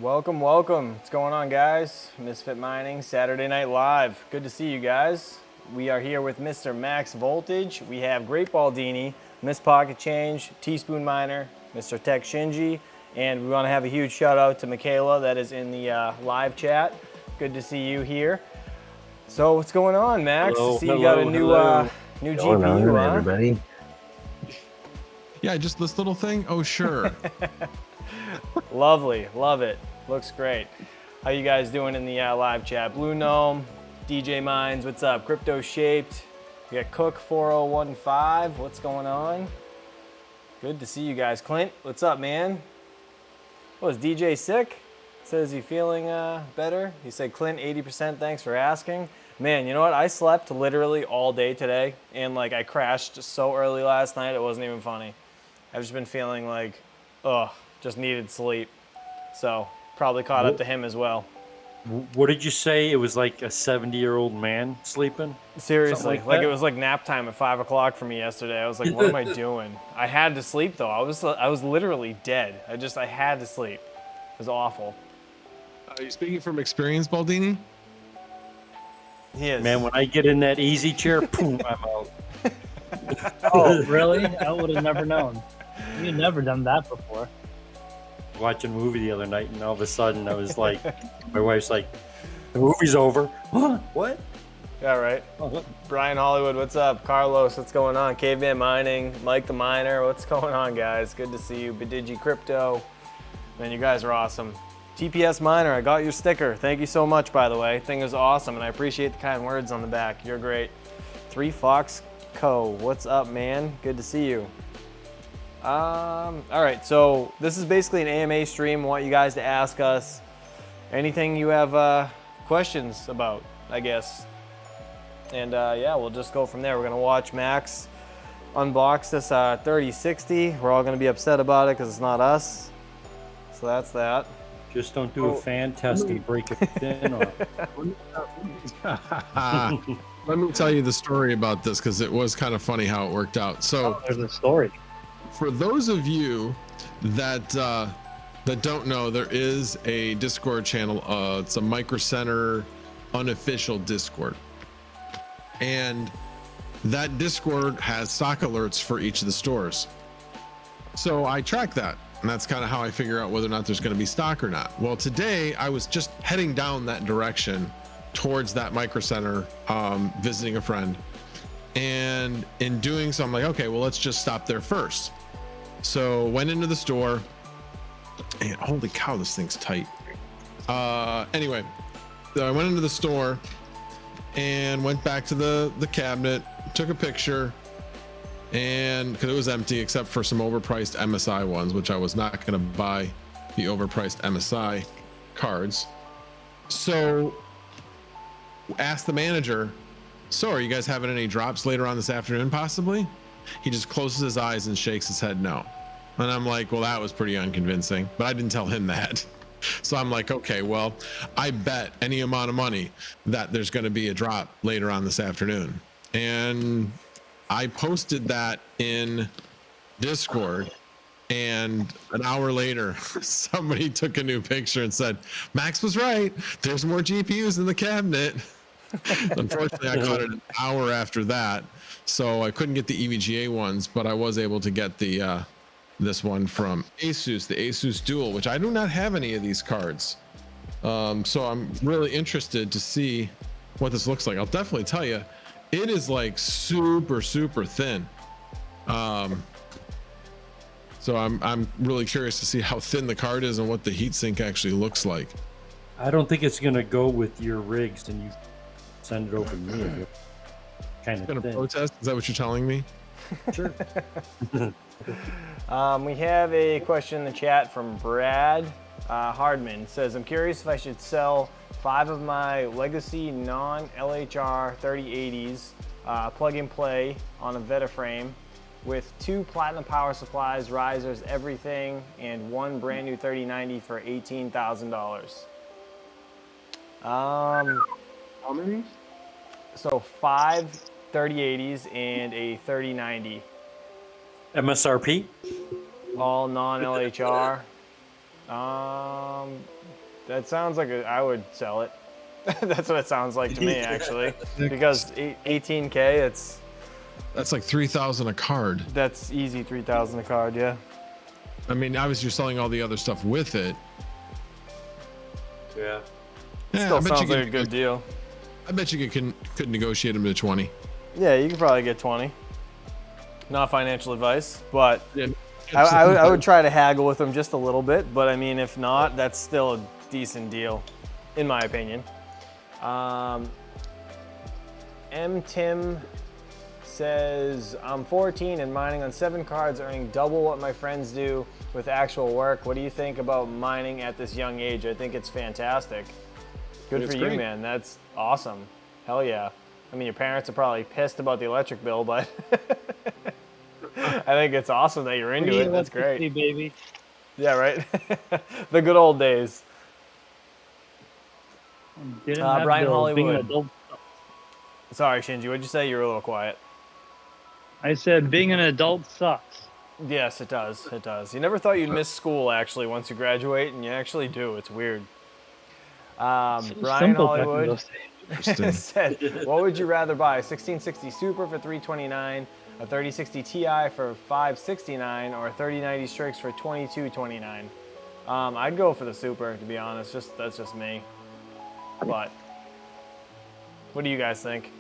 Welcome. What's going on, guys? Misfit Mining, Saturday Night Live. Good to see you guys. We are here with Mr. Max Voltage. We have Great Baldini, Miss Pocket Change, Teaspoon Miner, Mr. Tech Shinji, and we want to have a huge shout out to Michaela that is in the live chat. Good to see you here. So what's going on, Max? Hello, I see you got a new new GPU, huh? Everybody. Yeah, just this little thing. Oh, sure. Lovely, love it. Looks great. How you guys doing in the live chat? Blue Gnome, DJ Mines, what's up? Crypto Shaped, we got Cook 4015, what's going on? Good to see you guys. Clint, what's up, man? Oh, is DJ sick? Says he feeling better? He said, Clint, 80%, thanks for asking. Man, you know what? I slept literally all day today, and like I crashed so early last night, it wasn't even funny. I've just been feeling like, ugh, just needed sleep. So probably caught up to him as well. What did you say? It was like a 70-year-old man sleeping? Seriously, like it was like nap time at 5 o'clock for me yesterday. I was like, what am I doing? I had to sleep though. I was literally dead. I had to sleep. It was awful. Are you speaking from experience, Baldini? He is. Man, when I get in that easy chair, boom, I'm out. Oh, really? I would have never known. You've never done that before. Watching a movie the other night, and all of a sudden I was like, my wife's like, the movie's over. What? Yeah, right. Brian Hollywood, what's up? Carlos, what's going on? Caveman Mining, Mike the Miner, what's going on, guys? Good to see you. Badigi Crypto, man, you guys are awesome. TPS Miner, I got your sticker. Thank you so much, by the way. Thing is awesome, and I appreciate the kind words on the back. You're great. 3 Fox Co, what's up, man? Good to see you. All right, so this is basically an AMA stream. I want you guys to ask us anything you have questions about, I guess. And yeah, we'll just go from there. We're gonna watch Max unbox this 3060. We're all gonna be upset about it because it's not us. So that's that. Just don't do a fan test and break a pin off. Let me tell you the story about this because it was kind of funny how it worked out. So there's a story. For those of you that that don't know, there is a Discord channel. It's a Micro Center unofficial Discord, and that Discord has stock alerts for each of the stores. So I track that, and that's kind of how I figure out whether or not there's going to be stock or not. Well, today I was just heading down that direction towards that Micro Center, visiting a friend, and in doing so, I'm like, okay, well, let's just stop there first. So went into the store, and holy cow, this thing's tight. Anyway, so I went into the store and went back to the cabinet, took a picture, and because it was empty except for some overpriced MSI ones, which I was not going to buy the overpriced MSI cards. So asked the manager, so are you guys having any drops later on this afternoon possibly? He just closes his eyes and shakes his head no. And I'm like, well, that was pretty unconvincing, but I didn't tell him that. So I'm like, okay, well, I bet any amount of money that there's going to be a drop later on this afternoon. And I posted that in Discord, and an hour later, somebody took a new picture and said, Max was right. There's more GPUs in the cabinet. Unfortunately, I got it an hour after that, so I couldn't get the EVGA ones, but I was able to get the this one from Asus, the Asus Dual, which I do not have any of these cards. So I'm really interested to see what this looks like. I'll definitely tell you, it is like super thin. So I'm really curious to see how thin the card is and what the heatsink actually looks like. I don't think it's gonna go with your rigs, and you send it over to me if it's kind of Gonna thin. protest? Is that what you're telling me? Sure. We have a question in the chat from Brad Hardman. It says, I'm curious if I should sell 5 of my legacy non-LHR 3080s plug and play on a Veta frame with 2 platinum power supplies, risers, everything, and 1 brand new 3090 for $18,000. How many? So 5 3080s and a 3090, MSRP? all non-LHR. That sounds like I would sell it. That's what it sounds like to me, actually, because 18K, That's like 3,000 a card. that's easy 3,000 a card, yeah. I mean, obviously you're selling all the other stuff with it. Yeah. Yeah, Still I bet sounds you like a could, good deal. I bet you could negotiate them to 20. Yeah, you could probably get 20. Not financial advice, but Yeah. I would try to haggle with them just a little bit. But I mean, if not, that's still a decent deal, in my opinion. M. Tim says, I'm 14 and mining on 7 cards, earning double what my friends do with actual work. What do you think about mining at this young age? I think it's fantastic. Good It's for you, great. man. That's awesome. Hell yeah. I mean, your parents are probably pissed about the electric bill, but I think it's awesome that you're into it. That's great. Baby. Yeah, right? The good old days. Didn't have Brian bills. Being an Hollywood. adult, Sorry, Shinji, what'd you say? You were a little quiet. I said being an adult sucks. Yes, it does. It does. You never thought you'd miss school, actually, once you graduate, and you actually do. It's weird. Brian Simple back in Hollywood those days. Interesting. said, what would you rather buy, a 1660 Super for $329, a 3060 Ti for $569, or a 3090 Strix for $2229? I'd go for the Super, to be honest. That's just me. But what do you guys think?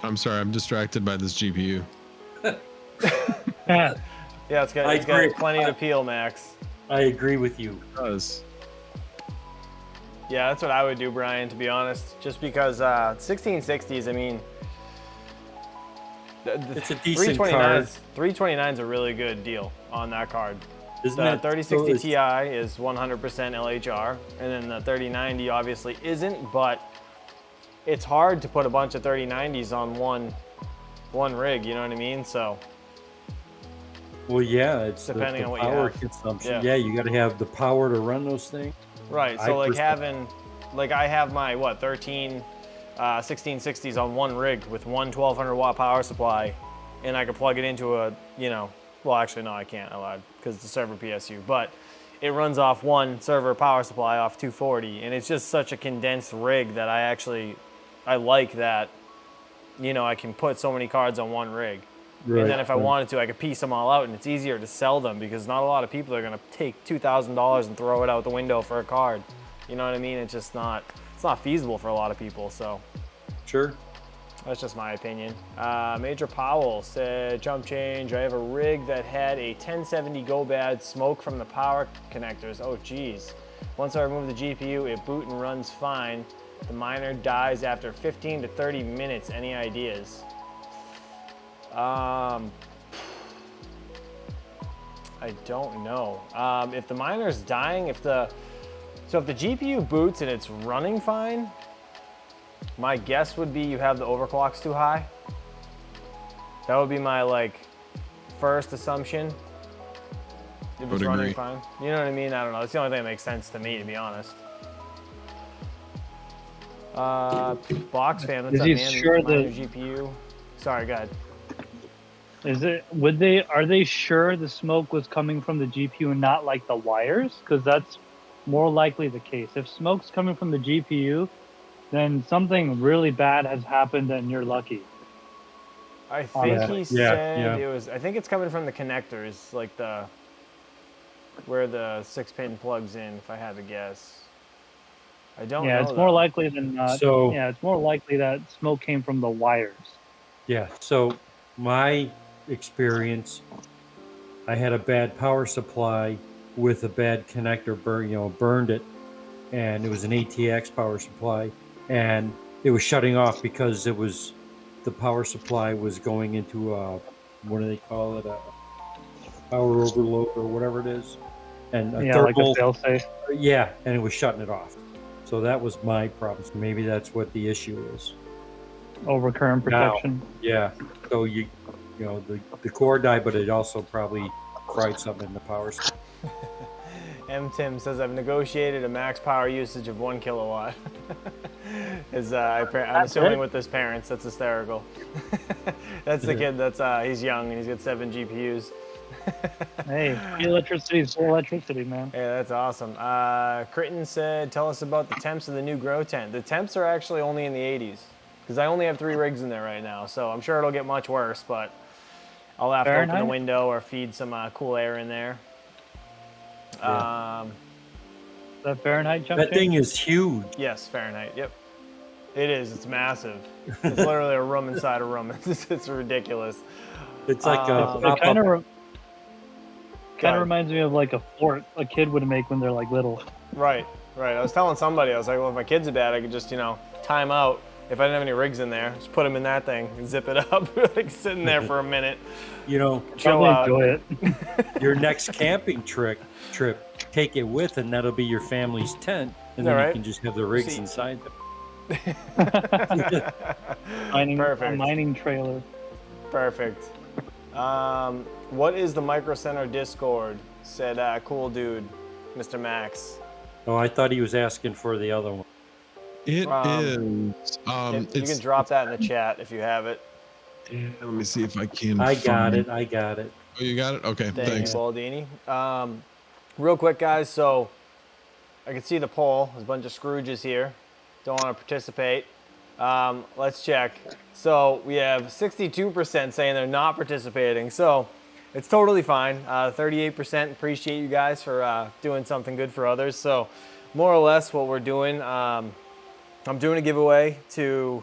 I'm sorry, I'm distracted by this GPU. Yeah, it's got agree. plenty to peel, Max. I agree with you. It does. Yeah, that's what I would do, Brian, to be honest. Just because 1660s, I mean, It's a decent card. 329 is a really good deal on that card. Isn't The it? 3060 So Ti is 100% LHR, and then the 3090 obviously isn't, but it's hard to put a bunch of 3090s on one rig, you know what I mean? So, Well, yeah, it's Depending the on what you power have. consumption. Yeah. Yeah, you got to have the power to run those things. right, I so like personally- I have my, 13 1660s on one rig with one 1200 watt power supply, and I could plug it into a, well, actually, no, I can't, I lied, because it's a server PSU, but it runs off one server power supply off 240, and it's just such a condensed rig that I like that, I can put so many cards on one rig. Right. And then if I wanted to, I could piece them all out, and it's easier to sell them because not a lot of people are gonna take $2,000 and throw it out the window for a card. You know what I mean? It's just not feasible for a lot of people, so. Sure. That's just my opinion. Major Powell said, jump change, I have a rig that had a 1070 go bad smoke from the power connectors. Oh geez. Once I remove the GPU, it boot and runs fine. The miner dies after 15 to 30 minutes. Any ideas? I don't know. If the miner's dying, if the GPU boots and it's running fine, my guess would be you have the overclocks too high. That would be my first assumption. If it's Would running agree. fine. You know what I mean? I don't know. It's the only thing that makes sense to me, to be honest. Box fan, what's Is up, he man? sure Miner that- GPU. Sorry, go ahead. Are they sure the smoke was coming from the GPU and not like the wires? Because that's more likely the case. If smoke's coming from the GPU, then something really bad has happened and you're lucky. I think he Yeah, said yeah. it was. I think it's coming from the connectors, like where the 6-pin plugs in. If I had to guess, I don't know. Yeah, it's more likely than not. So- yeah, it's more likely that smoke came from the wires. Yeah. So my experience, I had a bad power supply with a bad connector burned it, and it was an ATX power supply, and it was shutting off because the power supply was going into what do they call it, a power overload or whatever it is, and a Yeah, like a thermal, failsafe. yeah, and it was shutting it off. So that was my problem. So maybe that's what the issue is. Over current Now- protection. Yeah. So you know the core died, but it also probably fried something in the power supply. M. Tim says I've negotiated a max power usage of 1 kilowatt. I'm assuming it? with his parents. That's hysterical. That's the kid. He's young and he's got 7 GPUs. Hey, free electricity is free electricity, man. Yeah, that's awesome. Critton said, tell us about the temps of the new grow tent. The temps are actually only in the 80s because I only have 3 rigs in there right now. So I'm sure it'll get much worse, but I'll have to open Fahrenheit? the window or feed some cool air in there. Yeah. Is that Fahrenheit jump That thing change? is huge. Yes, Fahrenheit. Yep. It is. It's massive. It's literally a room inside a room. It's ridiculous. It's like a It pop-up. kind Go of ahead. reminds me of like a fort a kid would make when they're like little. Right. I was telling somebody, I was like, well, if my kids are bad, I could just, time out. If I didn't have any rigs in there, just put them in that thing and zip it up, like sitting there for a minute. You Chill Probably out. enjoy it. your next camping trip, take it with, and that'll be your family's tent, and then Alright. you can just have the rigs See- inside them. A Perfect. mining trailer. Perfect. What is the Micro Center Discord? Said cool dude, Mr. Max. Oh, I thought he was asking for the other one. It Um, is. You can drop that in the chat if you have it. Yeah, let me see if I can. I got find- it. I got it. Oh, you got it? Okay, Thank thanks. you, Baldini. Real quick, guys. So I can see the poll. There's a bunch of Scrooges here. Don't want to participate. Let's check. So we have 62% saying they're not participating. So it's totally fine. 38% appreciate you guys for doing something good for others. So more or less what we're doing, I'm doing a giveaway to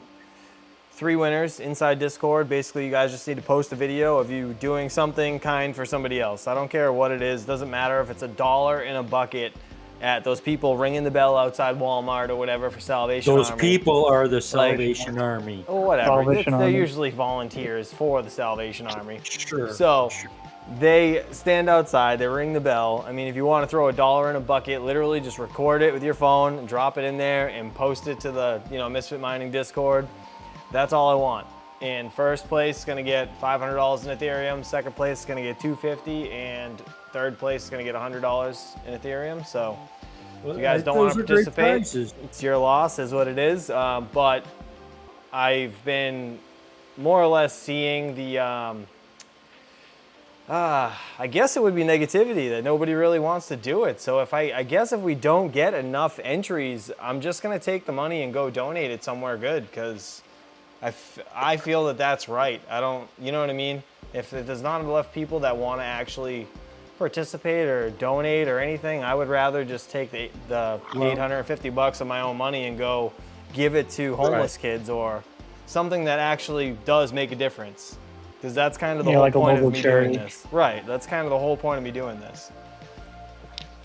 3 winners inside Discord. Basically, you guys just need to post a video of you doing something kind for somebody else. I don't care what it is. Doesn't matter if it's $1 in a bucket at those people ringing the bell outside Walmart or whatever for Salvation Those Army. people are the Salvation Army. Or whatever. Salvation They're Army. usually volunteers for the Salvation Army. Sure. So sure. they stand outside, they ring the bell. I mean, if you want to throw $1 in a bucket, literally just record it with your phone and drop it in there and post it to the Misfit Mining Discord. That's all I want. And first place is going to get $500 in Ethereum. Second place is going to get $250, and third place is going to get $100 in Ethereum. So if you guys don't want to Those are great participate, prizes. it's your loss, is what it is. But I've been more or less seeing the, I guess it would be negativity that nobody really wants to do it. So I guess if we don't get enough entries, I'm just going to take the money and go donate it somewhere good, because I feel that that's right. I don't, you know what I mean? If there's not enough people that want to actually participate or donate or anything, I would rather just take the $850 of my own money and go give it to homeless kids or something that actually does make a difference. Because that's kind of the whole like a point of local me charity. doing this. Right, that's kind of the whole point of me doing this.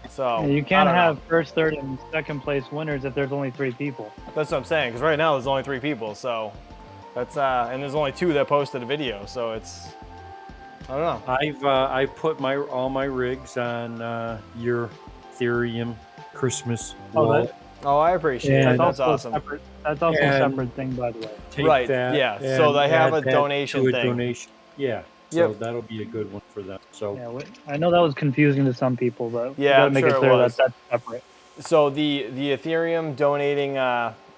So You I can't don't know. have first, third, and second place winners if there's only 3 people. That's what I'm saying, because right now there's only 3 people, so that's and there's only 2 that posted a video, so it's, I don't know. I put all my rigs on your Ethereum Christmas Oh, wall. that- Oh, I appreciate And it. That's also awesome. Separate, that's also And- a separate thing, by the way. Take Right, that yeah, and so they have add a that donation to a thing. donation. Yeah. So Yep. that'll be a good one for them. So Yeah, I know that was confusing to some people, but we Yeah, gotta I'm make sure it it clear was. that that's separate. So the Ethereum donating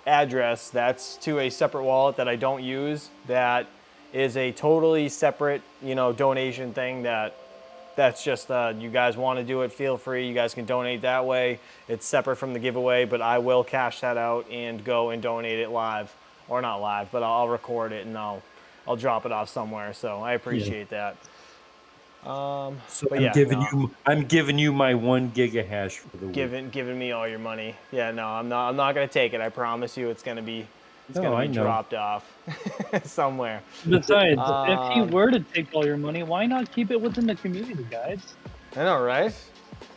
address that's to a separate wallet that I don't use. That is a totally separate, you know, donation thing. That's just you guys want to do it, feel free. You guys can donate that way. It's separate from the giveaway, but I will cash that out and go and donate it live, or not live, but I'll record it and I'll drop it off somewhere. So I appreciate that. So but I'm yeah, I'm giving you my 1 gigahash for the week. giving me all your money. Yeah, no, I'm not gonna take it. I promise you, it's gonna be dropped off somewhere. Besides, if he were to take all your money, why not keep it within the community, guys? I know, right?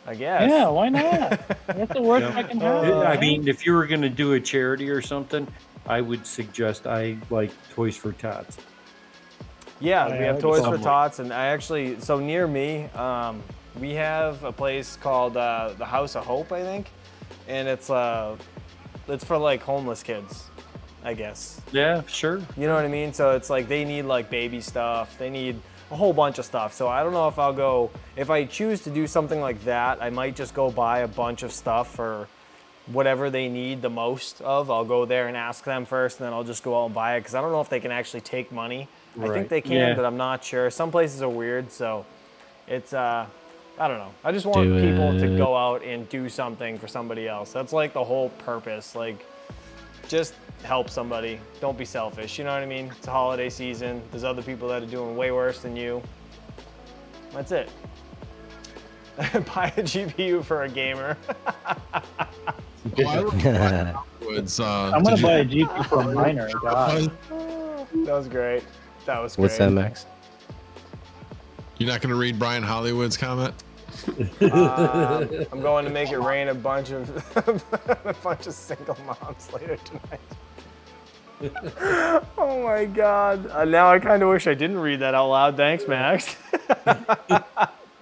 I guess. Yeah, why not? That's the worst I can have. I mean, if you were going to do a charity or something, I would suggest I like Toys for Tots. Yeah, we have Toys for somewhere. Tots, and I actually, so near me, we have a place called the House of Hope, I think, and it's for like homeless kids, I guess. Yeah, sure. You know what I mean? So it's like they need like baby stuff, they need a whole bunch of stuff. So I don't know if I'll go, if I choose to do something like that, I might just go buy a bunch of stuff for whatever they need the most of. I'll go there and ask them first, and then I'll just go out and buy it, because I don't know if they can actually take money. I think they can, but I'm not sure. Some places are weird, so it's, I don't know. I just want people to go out and do something for somebody else. That's like the whole purpose. Like, just help somebody. Don't be selfish, you know what I mean? It's a holiday season. There's other people that are doing way worse than you. That's it. Buy a GPU for a gamer. I'm gonna buy a GPU for a miner. God. That was great. That was great. What's that, Max? You're not gonna read Brian Hollywood's comment? I'm going to make it rain a bunch of single moms later tonight. Oh my God! Now I kind of wish I didn't read that out loud. Thanks, Max.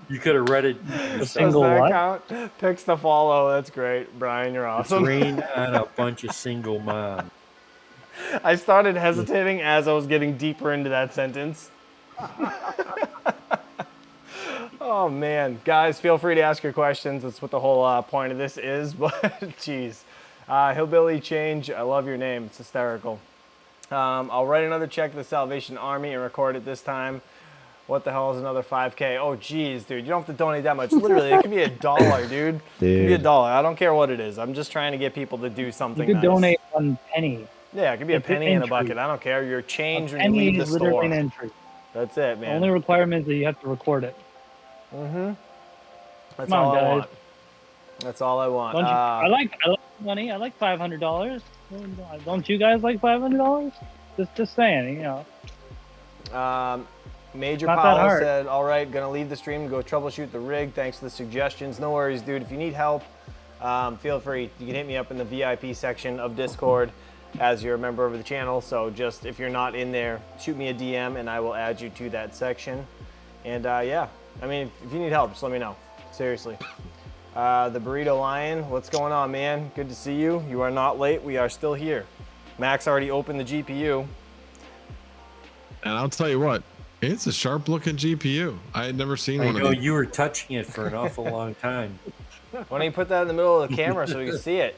You could have read it. Single Does that what? count? Picks to follow. That's great, Brian. You're It's awesome. rain on a bunch of single moms. I started hesitating as I was getting deeper into that sentence. Oh man, guys, feel free to ask your questions. That's what the whole point of this is. But geez, Hillbilly Change, I love your name. It's hysterical. I'll write another check to the Salvation Army and record it this time. What the hell is another 5K? Oh geez, dude, you don't have to donate that much. Literally, it could be $1, dude. It could be $1. I don't care what it is. I'm just trying to get people to do something. You could nice. donate 1 penny. Yeah, it could be a It's an penny in a entry. bucket. I don't care. Your change when you Penny leave the is literally store. an entry. That's it, The man. only requirement is that you have to record it. That's Come on, all I guys. want. That's all I want. Don't you, I like money. I like $500. Don't you guys like $500? Just saying, you know. Major Not that Paolo hard. said, all right, gonna leave the stream to go troubleshoot the rig. Thanks for the suggestions. No worries, dude. If you need help, feel free. You can hit me up in the VIP section of Discord as you're a member of the channel. So just, if you're not in there, shoot me a DM and I will add you to that section. And yeah, I mean, if you need help, just let me know. Seriously. The Burrito Lion, what's going on, man? Good to see you. You are not late. We are still here. Max already opened the GPU. And I'll tell you what, it's a sharp looking GPU. I had never seen I one know of these. you were touching it for an awful long time. Why don't you put that in the middle of the camera so we can see it?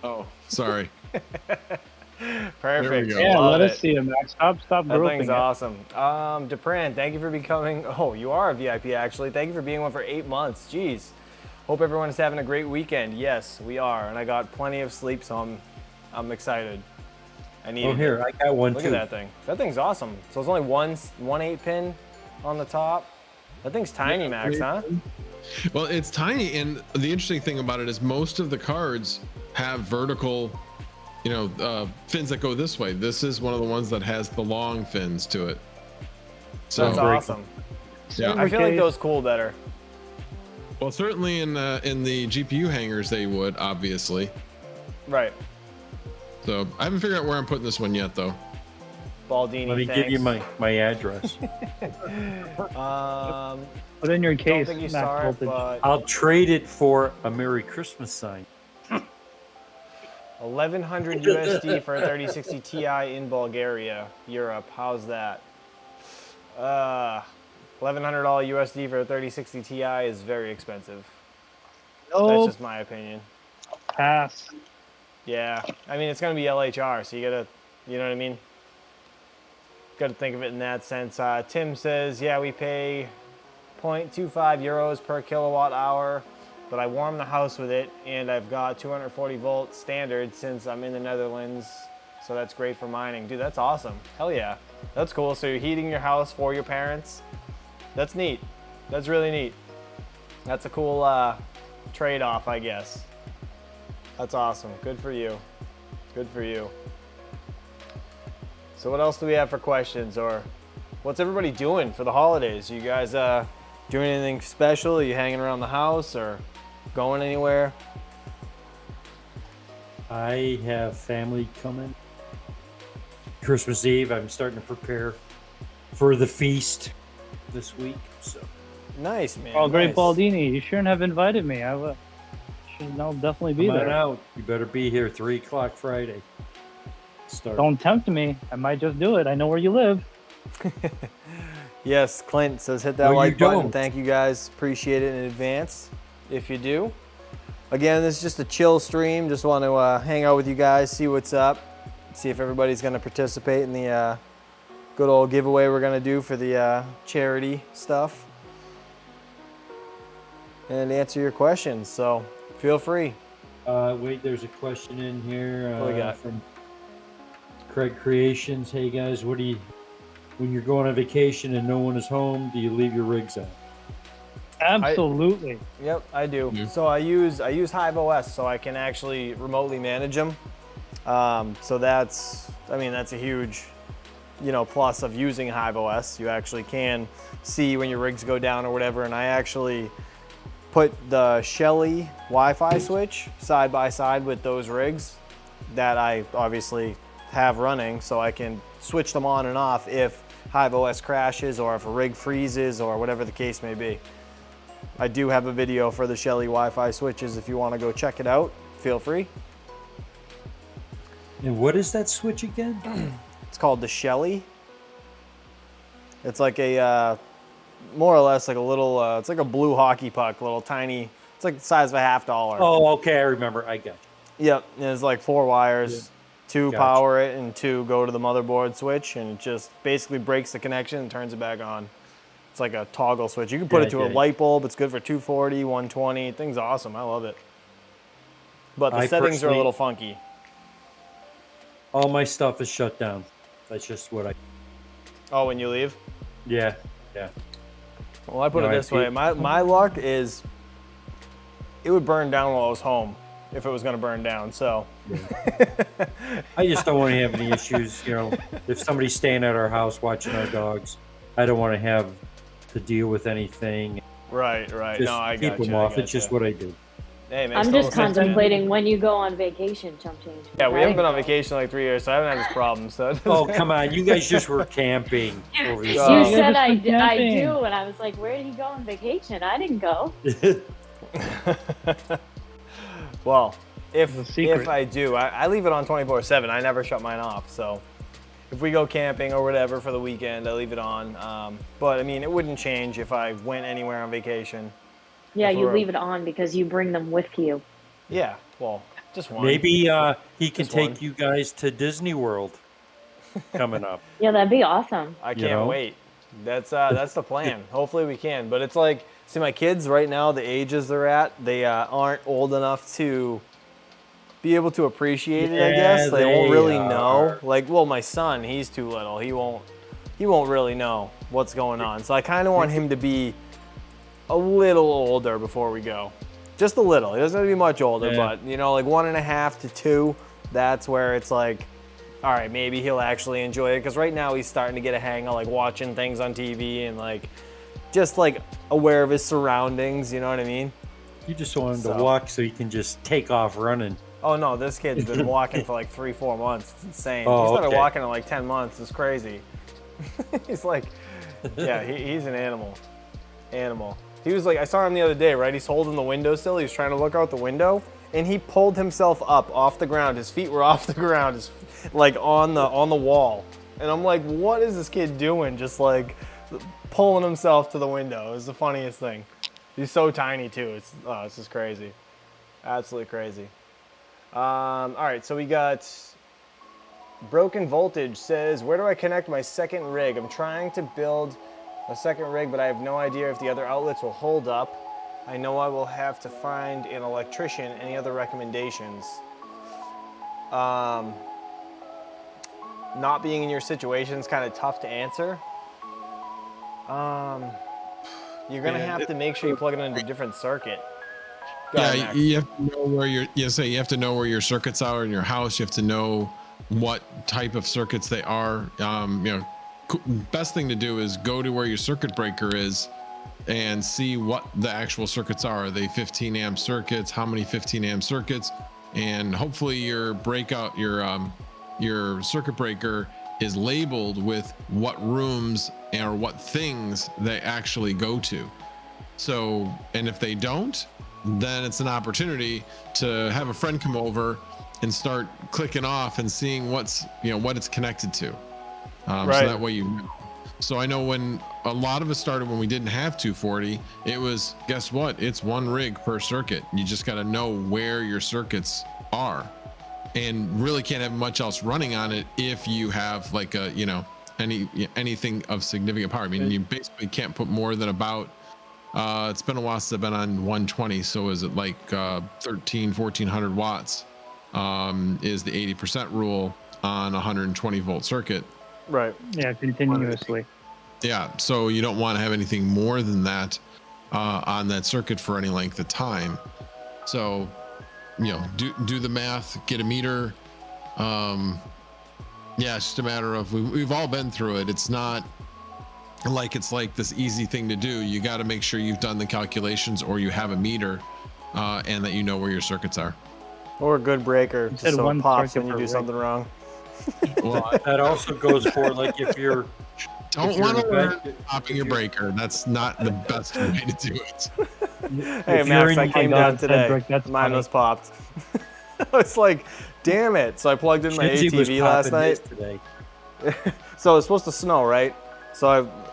Oh, sorry. Perfect. go. Yeah, Love let us it. see it, Max. Stop That groping thing's it. awesome. Dupran, thank you for becoming, oh, you are a VIP actually. Thank you for being one for 8 months. Jeez. Hope everyone is having a great weekend. Yes, we are. And I got plenty of sleep, so I'm excited. I need Oh, here, I got one Look too. at that thing. That thing's awesome. So it's only one 8-pin on the top. That thing's tiny, Max, huh? Well, it's tiny, and the interesting thing about it is most of the cards have vertical, you know, fins that go this way. This is one of the ones that has the long fins to it. So, That's awesome. yeah. I feel like those cool better. Well, certainly in the GPU hangers they would, obviously. Right. So I haven't figured out where I'm putting this one yet, though. Baldini, Let me thanks. give you my address. Put in your Don't case, think you Max saw it, Voltage. but I'll trade it for a Merry Christmas sign. 1100 USD for a 3060 Ti in Bulgaria, Europe. How's that? $1,100 USD for a 3060 Ti is very expensive. That's No, just my opinion. pass. Yeah, I mean, it's going to be LHR, so you got to, you know what I mean? Got to think of it in that sense. Tim says, yeah, we pay 0.25 euros per kilowatt hour, but I warm the house with it, and I've got 240 volt standard since I'm in the Netherlands, so that's great for mining. Dude, that's awesome. Hell yeah. That's cool. So you're heating your house for your parents. That's neat. That's really neat. That's a cool trade-off, I guess. That's awesome. Good for you. Good for you. So what else do we have for questions, or what's everybody doing for the holidays? You guys doing anything special? Are you hanging around the house or going anywhere? I have family coming. Christmas Eve, I'm starting to prepare for the feast this week. So Nice, man. Oh, great, nice. Baldini. You shouldn't have invited me. I should now definitely be come on there. out. You better be here 3 o'clock Friday. Start. Don't tempt me. I might just do it. I know where you live. Yes, Clint says hit that No, you like button. don't. Thank you guys. Appreciate it in advance if you do. Again, this is just a chill stream. Just want to hang out with you guys, see what's up, see if everybody's going to participate in the good old giveaway we're going to do for the charity stuff. And answer your questions, so feel free. Wait, there's a question in here What we got? from Craig Creations. Hey guys, what do you, when you're going on vacation and no one is home, do you leave your rigs out? Absolutely. Yep, I do. Yeah. So I use Hive OS, so I can actually remotely manage them. So that's, I mean, that's a huge, plus of using Hive OS. You actually can see when your rigs go down or whatever. And I actually put the Shelly Wi-Fi switch side by side with those rigs that I obviously have running, so I can switch them on and off if Hive OS crashes or if a rig freezes or whatever the case may be. I do have a video for the Shelly Wi-Fi switches. If you want to go check it out, feel free. And what is that switch again? It's called the Shelly. It's like a, more or less like a little, it's like a blue hockey puck, little tiny, it's like the size of a $50. Oh, okay, I remember. I got you. Yep, and it's like 4 wires, Yeah. 2 Gotcha. power it and 2 go to the motherboard switch, and it just basically breaks the connection and turns it back on. It's like a toggle switch. You can put Yeah, it to a yeah. light bulb. It's good for 240, 120. Thing's awesome. I love it. But the I settings are a personally- little funky. All my stuff is shut down. That's just what I. Oh, when you leave? Yeah, yeah. Well, I put No, it I this way. feel- My luck is it would burn down while I was home if it was going to burn down. So I just don't want to have any issues. If somebody's staying at our house watching our dogs, I don't want to have to deal with anything. right. Just No, I keep got them you. off. It's just what I do. Hey, man, I'm still just the same thing. contemplating when you go on vacation, Chump Change. Yeah, we I haven't been on didn't go. vacation in like 3 years, so I haven't had this problem. So Oh, come on. You guys just were camping over the You Oh. Yeah, said just I, for d- I camping. do, and I was like, where did he go on vacation? I didn't go. well, It's a secret. if I do, I leave it on 24/7. I never shut mine off. So if we go camping or whatever for the weekend, I leave it on. But I mean, it wouldn't change if I went anywhere on vacation. Yeah, If you we're- leave it on because you bring them with you. Yeah, well, just one. Maybe he can Just take one. you guys to Disney World coming up. Yeah, that'd be awesome. I you can't know? wait. That's the plan. Hopefully we can. But it's like, see, my kids right now, the ages they're at, they aren't old enough to be able to appreciate it. I Yeah, guess they won't really are. know. Like, well, my son, he's too little. He won't really know what's going on. So I kind of want him to be a little older before we go. Just a little. He doesn't have to be much older, Yeah. but like 1.5 to 2. That's where it's like, all right, maybe he'll actually enjoy it. Because right now he's starting to get a hang of like watching things on TV and like just like aware of his surroundings. You know what I mean? You just want him So- to walk so you can just take off running. Oh no, this kid's been walking for like 3-4 months. It's insane. Oh, he started okay. walking in like 10 months. It's crazy. He's like, yeah, he's an animal. He was like, I saw him the other day, right? He's holding the windowsill. He was trying to look out the window, and he pulled himself up off the ground. His feet were off the ground, like on the wall. And I'm like, what is this kid doing? Just like pulling himself to the window. It was the funniest thing. He's so tiny too. It's just crazy, absolutely crazy. All right, so we got Broken Voltage says, where do I connect my second rig? I'm trying to build a second rig, but I have no idea if the other outlets will hold up. I know I will have to find an electrician. Any other recommendations? Not being in your situation is kind of tough to answer. You're gonna have to make sure you plug it into a different circuit. Go ahead, Max. You have to know where you have to know where your circuits are in your house. You have to know what type of circuits they are. Best thing to do is go to where your circuit breaker is and see what the actual circuits are. Are they 15 amp circuits? How many 15 amp circuits? And hopefully your circuit breaker is labeled with what rooms or what things they actually go to. So, and if they don't, then it's an opportunity to have a friend come over and start clicking off and seeing what it's connected to. So that way you know. So I know when a lot of us started, when we didn't have 240, it was, guess what? It's one rig per circuit. You just got to know where your circuits are, and really can't have much else running on it if you have like anything of significant power. I mean, you basically can't put more than about, it's been a while since I've been on 120. So is it like 1400 watts is the 80% rule on 120 volt circuit. Right. Yeah, continuously. Yeah, so you don't want to have anything more than that on that circuit for any length of time. So, do the math, get a meter. It's just a matter of we've all been through it. It's not like it's like this easy thing to do. You got to make sure you've done the calculations, or you have a meter, and that you know where your circuits are. Or a good breaker, just so it pops when you do something wrong. Well, that also goes for like if you're don't want to learn popping your breaker. That's not the best way to do it. Hey Max, I came down today. That's mine funny. was popped. I was like, damn it. So I plugged in my ATV last night. Today. So it was supposed to snow, right? So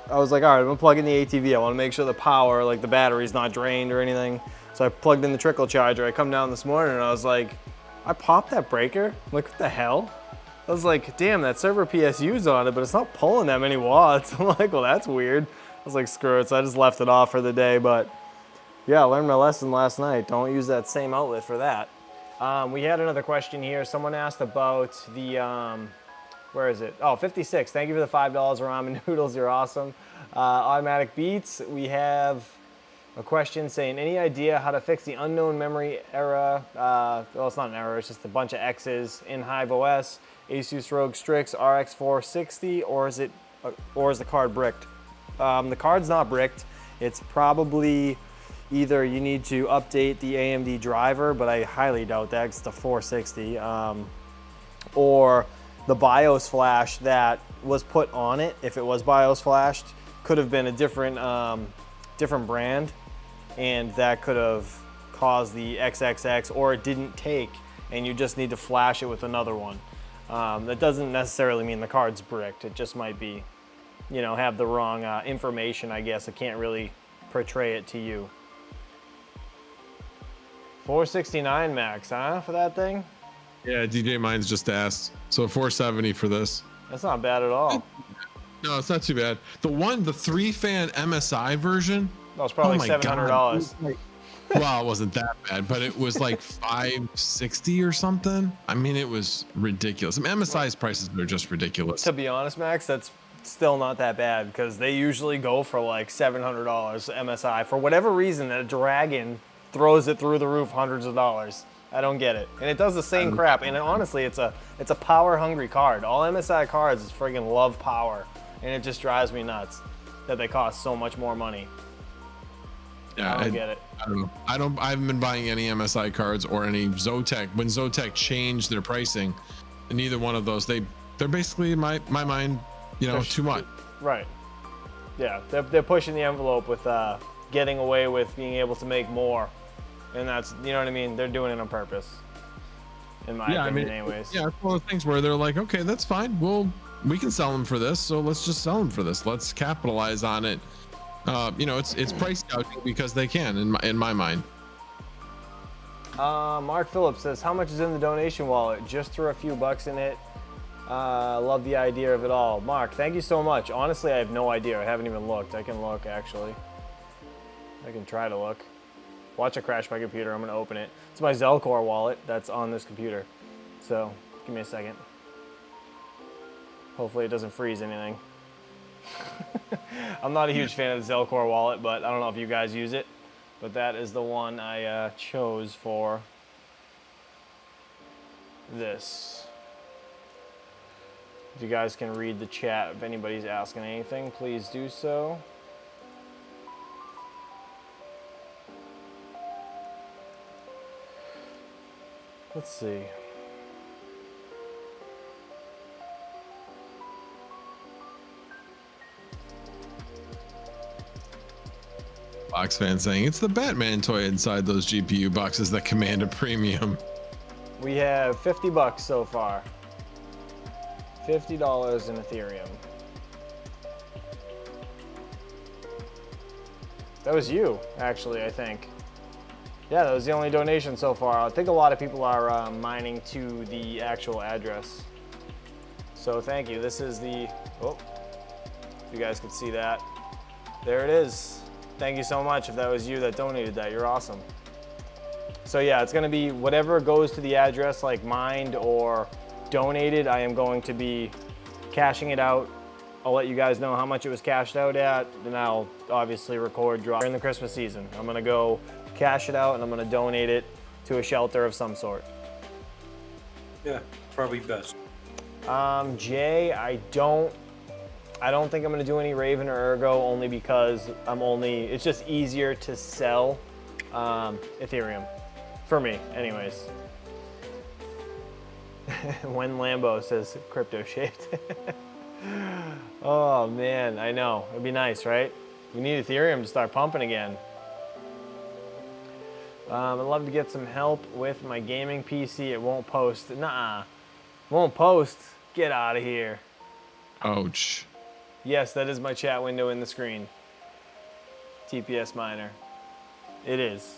I was like, all right, I'm gonna plug in the ATV. I want to make sure the power, like the battery's not drained or anything. So I plugged in the trickle charger. I come down this morning and I was like, I popped that breaker? I'm like, what the hell? I was like, damn, that server PSU's on it, but it's not pulling that many watts. I'm like, well, that's weird. I was like, screw it. So I just left it off for the day. But yeah, I learned my lesson last night. Don't use that same outlet for that. We had another question here. Someone asked about the, where is it? Oh, 56. Thank you for the $5 ramen noodles. You're awesome. Automatic Beats. We have a question saying, any idea how to fix the unknown memory error? Well, it's not an error. It's just a bunch of X's in Hive OS. Asus ROG Strix RX 460, or is the card bricked? The card's not bricked. It's probably either you need to update the AMD driver, but I highly doubt that. It's the 460, or the BIOS flash that was put on it. If it was BIOS flashed, could have been a different brand, and that could have caused the XXX, or it didn't take, and you just need to flash it with another one. That doesn't necessarily mean the card's bricked. It just might be, have the wrong information, I guess. It can't really portray it to you. 469 max, huh, for that thing? Yeah, DJ Mines just asked. So 470 for this. That's not bad at all. No, it's not too bad. The 3-fan MSI version. That was probably $700. Well, it wasn't that bad, but it was like $560 or something. I mean, it was ridiculous. I mean, MSI's prices are just ridiculous. To be honest, Max, that's still not that bad because they usually go for like $700 MSI. For whatever reason, that Dragon throws it through the roof, hundreds of dollars. I don't get it. And it does the same crap. And honestly, it's a power-hungry card. All MSI cards is friggin' love power. And it just drives me nuts that they cost so much more money. Yeah, I don't get it. I don't know. I haven't been buying any MSI cards or any Zotac. When Zotac changed their pricing, neither one of those, they're basically in my mind, too much. Right. Yeah, they're pushing the envelope with getting away with being able to make more. And that's, you know what I mean? They're doing it on purpose. In my opinion, anyways. Yeah, it's one of the things where they're like, okay, that's fine. We can sell them for this, so let's just sell them for this. Let's capitalize on it. It's price gouging because they can, in my mind. Mark Phillips says, how much is in the donation wallet? Just threw a few bucks in it. Love the idea of it all. Mark, thank you so much. Honestly, I have no idea. I haven't even looked. I can look, actually. I can try to look. Watch it crash my computer. I'm going to open it. It's my Zelcore wallet that's on this computer. So, give me a second. Hopefully it doesn't freeze anything. I'm not a huge fan of the Zelcore wallet, but I don't know if you guys use it. But that is the one I chose for this. If you guys can read the chat, if anybody's asking anything, please do so. Let's see. Box fan saying it's the Batman toy inside those GPU boxes that command a premium. We have 50 bucks so far. $50 in Ethereum. That was you, actually, I think. Yeah, that was the only donation so far. I think a lot of people are mining to the actual address. So thank you. This is the, oh, if you guys could see that. There it is. Thank you so much if that was you that donated that. You're awesome. So yeah, it's gonna be whatever goes to the address, like mined or donated, I am going to be cashing it out. I'll let you guys know how much it was cashed out at, and I'll obviously record drop during the Christmas season. I'm gonna go cash it out and I'm gonna donate it to a shelter of some sort. Yeah, probably best. Jay, I don't think I'm gonna do any Raven or Ergo, only because it's just easier to sell Ethereum. For me, anyways. When Lambo says crypto shaped. Oh man, I know. It'd be nice, right? We need Ethereum to start pumping again. I'd love to get some help with my gaming PC. It won't post. Nuh-uh. Won't post. Get out of here. Ouch. Yes, that is my chat window in the screen. TPS Miner. It is.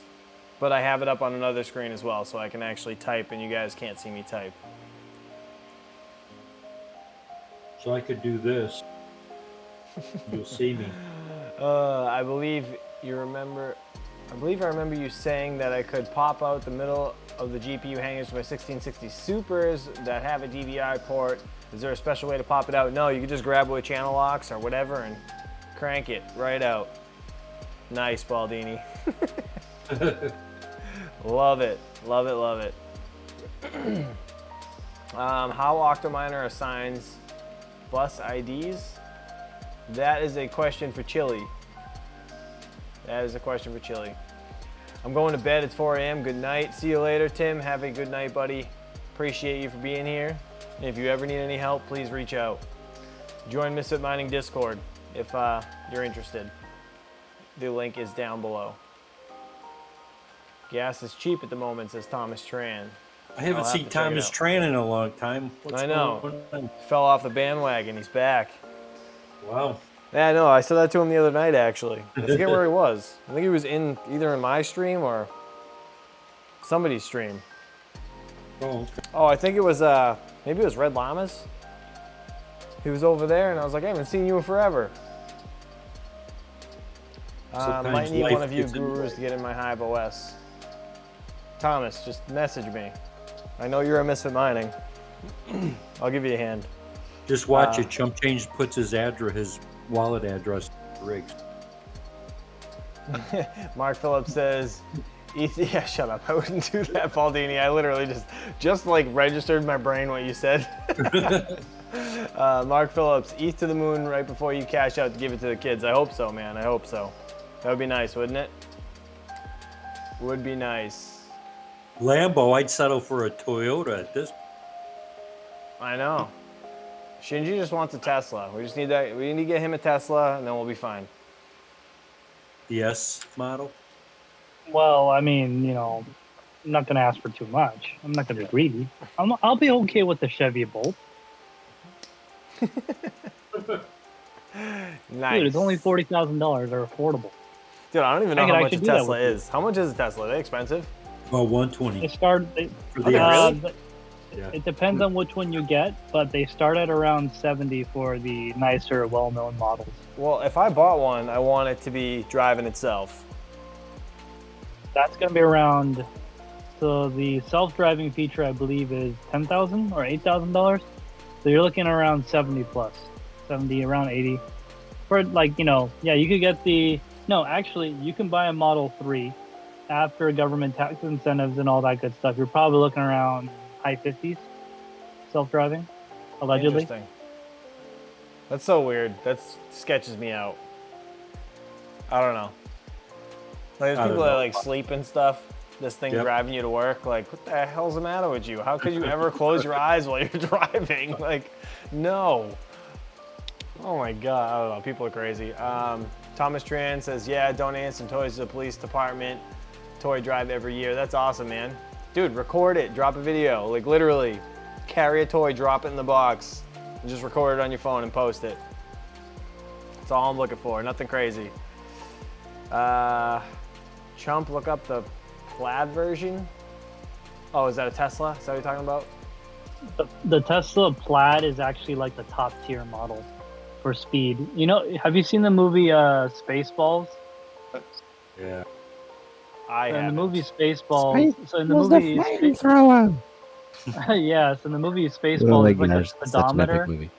But I have it up on another screen as well, so I can actually type and you guys can't see me type. So I could do this. You'll see me. I believe I remember you saying that I could pop out the middle of the GPU hangers to my 1660 Supers that have a DVI port. Is there a special way to pop it out? No, you can just grab it with channel locks or whatever and crank it right out. Nice, Baldini. Love it, love it, love it. How OCTOMINER assigns bus IDs? That is a question for Chili. That is a question for Chili. I'm going to bed. It's 4 a.m. Good night. See you later, Tim. Have a good night, buddy. Appreciate you for being here. And if you ever need any help, please reach out. Join Misfit Mining Discord if you're interested. The link is down below. Gas is cheap at the moment, says Thomas Tran. I haven't seen Thomas Tran in a long time. I know. Fell off the bandwagon. He's back. Wow. Yeah, I know. I said that to him the other night, actually. I forget where he was. I think he was either in my stream or somebody's stream. Oh, okay. Oh, I think it was, maybe it was Red Llamas. He was over there, and I was like, I haven't seen you in forever. Might need one of you gurus to get in my Hive OS. Thomas, just message me. I know you're a Misfit Mining. I'll give you a hand. Just watch it. Chump Change puts his wallet address rigs. Mark Phillips says, yeah, shut up. I wouldn't do that, Baldini. I literally just like registered my brain what you said. Mark Phillips, ETH to the moon right before you cash out to give it to the kids. I hope so, man. I hope so. That would be nice, wouldn't it? Would be nice. Lambo, I'd settle for a Toyota at this. I know. Shinji just wants a Tesla. We just need that. We need to get him a Tesla, and then we'll be fine. The S model? Well, I mean, you know, I'm not going to ask for too much. I'm not going to be greedy. I'll be okay with the Chevy Bolt. Nice. Dude, it's only $40,000. They're affordable. Dude, I don't even know how much a Tesla is. How much is a Tesla? Are they expensive? Well, 120 They start. for the really? Yeah. It depends on which one you get, but they start at around 70 for the nicer, well-known models. Well, if I bought one, I want it to be driving itself. That's going to be around. So the self-driving feature, I believe, is $10,000 or $8,000. So you're looking around 70 plus, 70 around 80. For like, you know, yeah, you could get the. No, actually, you can buy a Model 3 after government tax incentives and all that good stuff. You're probably looking around high 50s, self-driving, allegedly. Interesting. That's so weird. That sketches me out. I don't know. Like, there's I people don't that know. like sleep and stuff. This thing Yep. driving you to work. Like, what the hell's the matter with you? How could you ever close your eyes while you're driving? Like, no. Oh my God. I don't know. People are crazy. Thomas Tran says, yeah, donate some toys to the police department. Toy drive every year. That's awesome, man. Dude, record it. Drop a video. Like, literally, carry a toy, drop it in the box, and just record it on your phone and post it. That's all I'm looking for. Nothing crazy. Chump, look up the Plaid version. Oh, is that a Tesla? Is that what you're talking about? The Tesla Plaid is actually like the top tier model for speed. You know, have you seen the movie Spaceballs? Yeah. I So in the haven't. movie Spaceballs, so in the movie, yeah, so in the movie Spaceballs, it's like a speedometer. movie.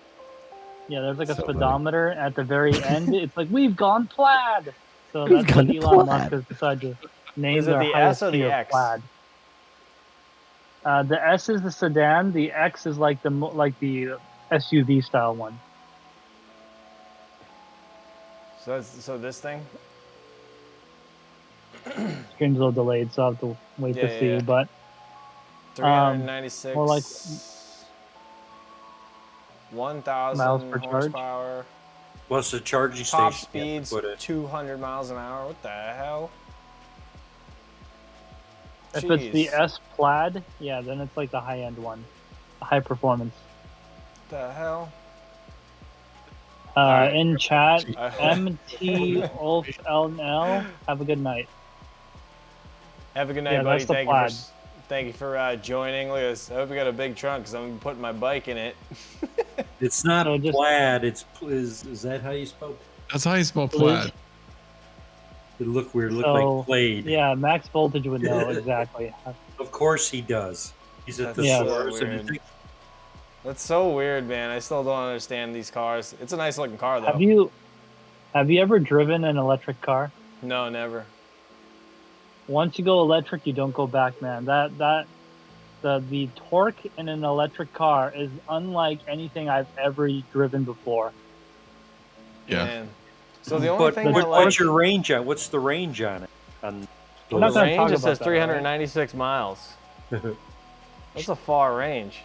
Yeah, there's like a So funny. speedometer at the very end. It's like, we've gone Plaid. So We've that's gone what Elon Plaid. Musk has decided to name Is it their the highest S or the tier X? Plaid. The S is the sedan. The X is like the SUV style one. So this thing? Screen's a little delayed, so I have to wait to see. Yeah. But 396. more like 1,000 miles per charge. horsepower. Plus the charging Top station. you have speeds to put it. 200 miles an hour. What the hell? if it's the Jeez. S Plaid, yeah, then it's like the high end one, high performance. What the hell? In chat, I- MT Ulf LNL, have a good night. Have a good night, Yeah, buddy. that's the Plaid. Thank you for joining. Look at this. I hope you got a big trunk because I'm putting my bike in it. It's not So just- plaid. It's is that how you spell? That's how you spell plaid. It look weird. Look So, like plaid. Yeah, Max Voltage would know exactly. Of course he does. He's at the That's so source. And weird. you think, That's so weird, man. I still don't understand these cars. It's a nice looking car, though. Have you ever driven an electric car? No, never. Once you go electric, you don't go back, man. The torque in an electric car is unlike anything I've ever driven before. Yeah. Man. So the only but thing that what's your range on? What's the range on it? On I'm not the gonna range talk it about says that, 396 miles. That's a far range.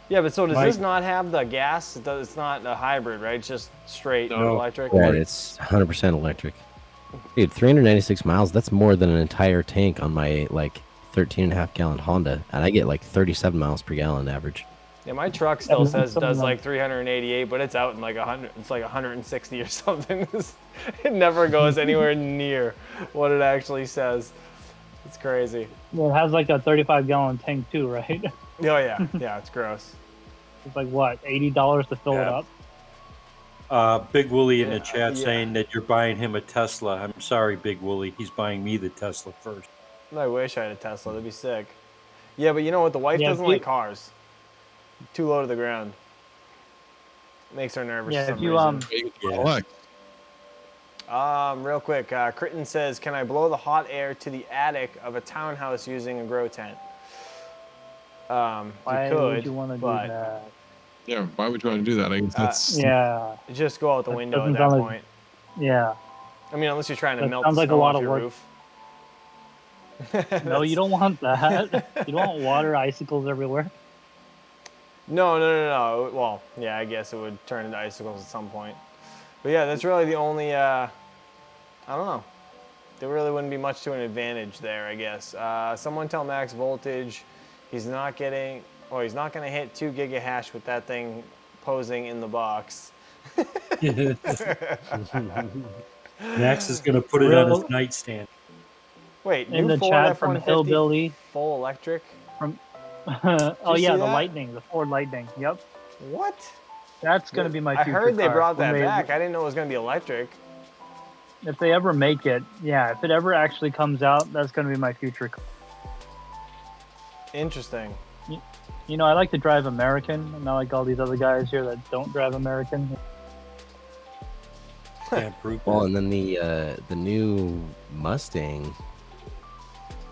Yeah, but so does this not have the gas? It's not a hybrid, right? It's just straight No. electric. Right, it's 100% electric. Dude, 396 miles, that's more than an entire tank on my, like, 13.5 gallon Honda. And I get, like, 37 miles per gallon average. Yeah, my truck still and says something does like- like 388, but it's out in like 100. It's like 160 or something. It never goes anywhere near what it actually says. It's crazy. Well, it has like a 35-gallon tank too, right? Oh yeah, yeah, it's gross. It's like what, $80 to fill it Yeah. up? Big Wooly in the Yeah, chat yeah. saying that you're buying him a Tesla. I'm sorry, Big Wooly. He's buying me the Tesla first. I wish I had a Tesla. That'd be sick. Yeah, but you know what? The wife Yeah, doesn't if you- like cars. Too low to the ground. Makes her nervous. Yeah, for if some you reason. Yeah. Collect. Real quick, Critton says, can I blow the hot air to the attic of a townhouse using a grow tent? Why you could, would you want to do but that? Yeah, why would you want to do that? I guess that's Yeah, just go out the That window at doesn't that sound like- point. yeah. I mean, unless you're trying to That melt sounds the like a snow lot off of your work. roof. No, you don't want that. You don't want water, icicles everywhere. No. Well, yeah, I guess it would turn into icicles at some point. But yeah, that's really the only, I don't know. There really wouldn't be much to an advantage there, I guess. Someone tell Max Voltage he's not going to hit 2 giga hash with that thing posing in the box. Max is going to put it on his nightstand. Wait, in new the Ford chat from F-150 Hillbilly. full electric? Oh see yeah, the that? Lightning, the Ford Lightning. Yep, What? that's gonna be my I future heard they car. brought that When back. I didn't know it was going to be electric. If they ever make it, yeah, if it ever actually comes out, that's gonna be my future car. Interesting. You know, I like to drive American, not like all these other guys here that don't drive American. Can't prove Well, that. and then the new Mustang,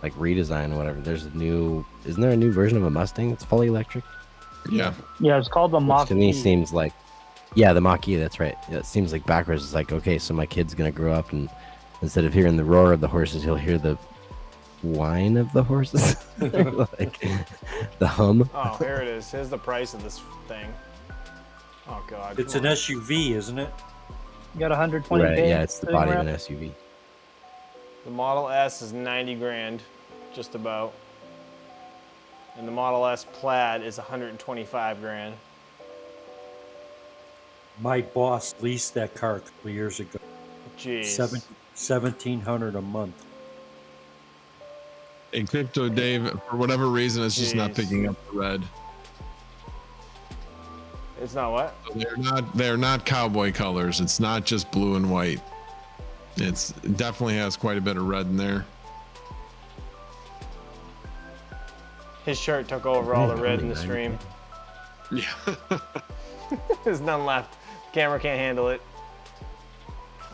like redesign or whatever. Isn't there a new version of a Mustang that's fully electric? Yeah. Yeah, it's called the Which Mach to me E. seems like, yeah, the Mach E. That's right. It seems like backwards. It's like, okay, so my kid's gonna grow up and instead of hearing the roar of the horses, he'll hear the whine of the horses, like the hum. Oh, here it is. Here's the price of this thing. Oh, God. It's come an on. SUV, isn't it? You got 120K. Right? Yeah, it's the sitting body of around. an SUV. The Model S is 90 grand, just about. And the Model S Plaid is 125 grand. My boss leased that car a couple years ago. Jeez. $1,700 a month. And Crypto Dave, for whatever reason, is just not Jeez. picking up the red. It's not what? They're not cowboy colors. It's not just blue and white. It definitely has quite a bit of red in there. His shirt took over all the red in the stream. Yeah. There's none left. Camera can't handle it.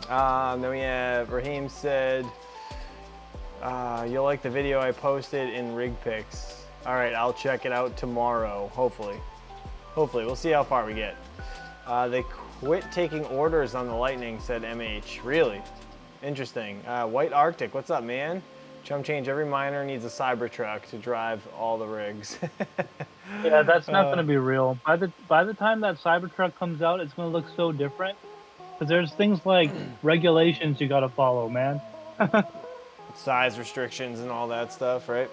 Then we have Raheem said, you'll like the video I posted in rig pics. All right, I'll check it out tomorrow, hopefully. Hopefully, we'll see how far we get. They quit taking orders on the Lightning, said MH. Really? Interesting. White Arctic, what's up, man? Chum change, every miner needs a Cybertruck to drive all the rigs. Yeah, that's not going to be real. By the time that Cybertruck comes out, it's going to look so different. Because there's things like regulations you got to follow, man. Size restrictions and all that stuff, right?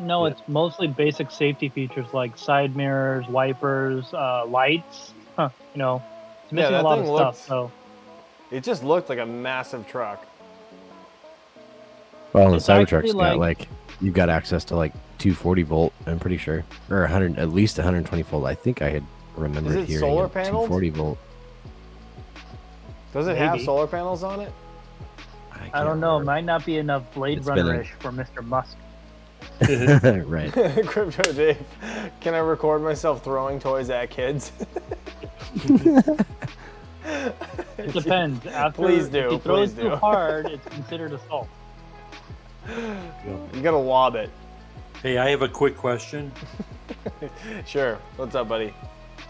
No, it's mostly basic safety features like side mirrors, wipers, lights. You know, it's missing that a lot thing of stuff. looked- So It just looked like a massive truck. Well, the It's actually Cybertruck's got like you've got access to like 240 volt. I'm pretty sure, or 100, at least 120 volt. I think I had remembered Is it hearing solar a paneled? 240 volt. Does it have Maybe. solar panels on it? I can't don't know. remember. Might not be enough Blade It's been a- Runner-ish for Mr. Musk. Right. Crypto Dave, can I record myself throwing toys at kids? It depends. After, Please do, If you throw please it too do. hard, it's considered assault. You gotta lob it. Hey, I have a quick question. Sure. What's up, buddy?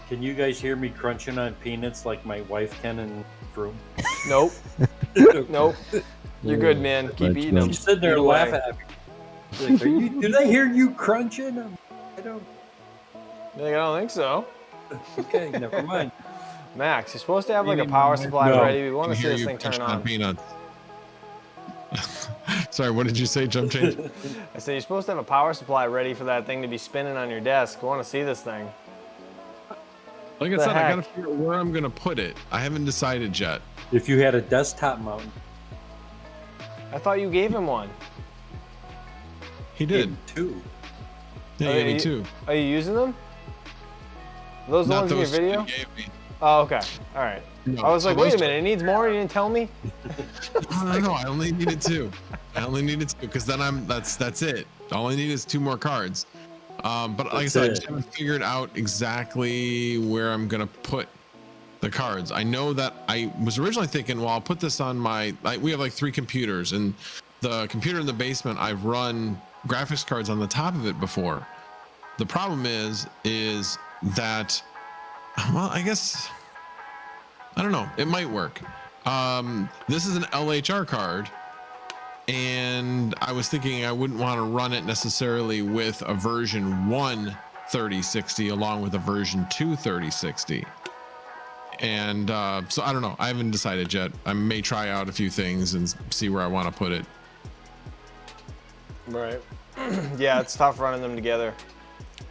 Can you guys hear me crunching on peanuts like my wife can in the room? Nope. Nope. You're good, man. Keep eating them. She's sitting there Eat away. laughing at me. Like, did I hear you crunching? I don't. I don't think so. Okay, never mind. Max, you're supposed to have like a power supply No. ready. We want to see Hear this you thing turn crunching on. peanuts. Sorry, what did you say, Jump Change? I said you're supposed to have a power supply ready for that thing to be spinning on your desk. We want to see this thing. Like I The said, I heck? gotta figure out where I'm gonna put it. I haven't decided yet. If you had a desktop mount, I thought you gave him one. He did. too. Yeah, Oh, he gave me you- two. Are you using them? Are those the Not ones in your those two video? he gave me. Oh, okay. All right. No, I was so like, wait those a minute, it needs more? You didn't tell me? No, I only needed two. I only needed two because then that's it. All I need is two more cards. But like I That's said, I it. just haven't figured out exactly where I'm gonna put the cards. I know that I was originally thinking, well, I'll put this on my. We have like 3 computers, and the computer in the basement, I've run graphics cards on the top of it before. The problem is that, well, I guess I don't know. It might work. This is an LHR card, and I was thinking I wouldn't want to run it necessarily with a version 1 3060 along with a version 2 3060. And so I don't know. I haven't decided yet. I may try out a few things and see where I want to put it. Right. Yeah, it's tough running them together.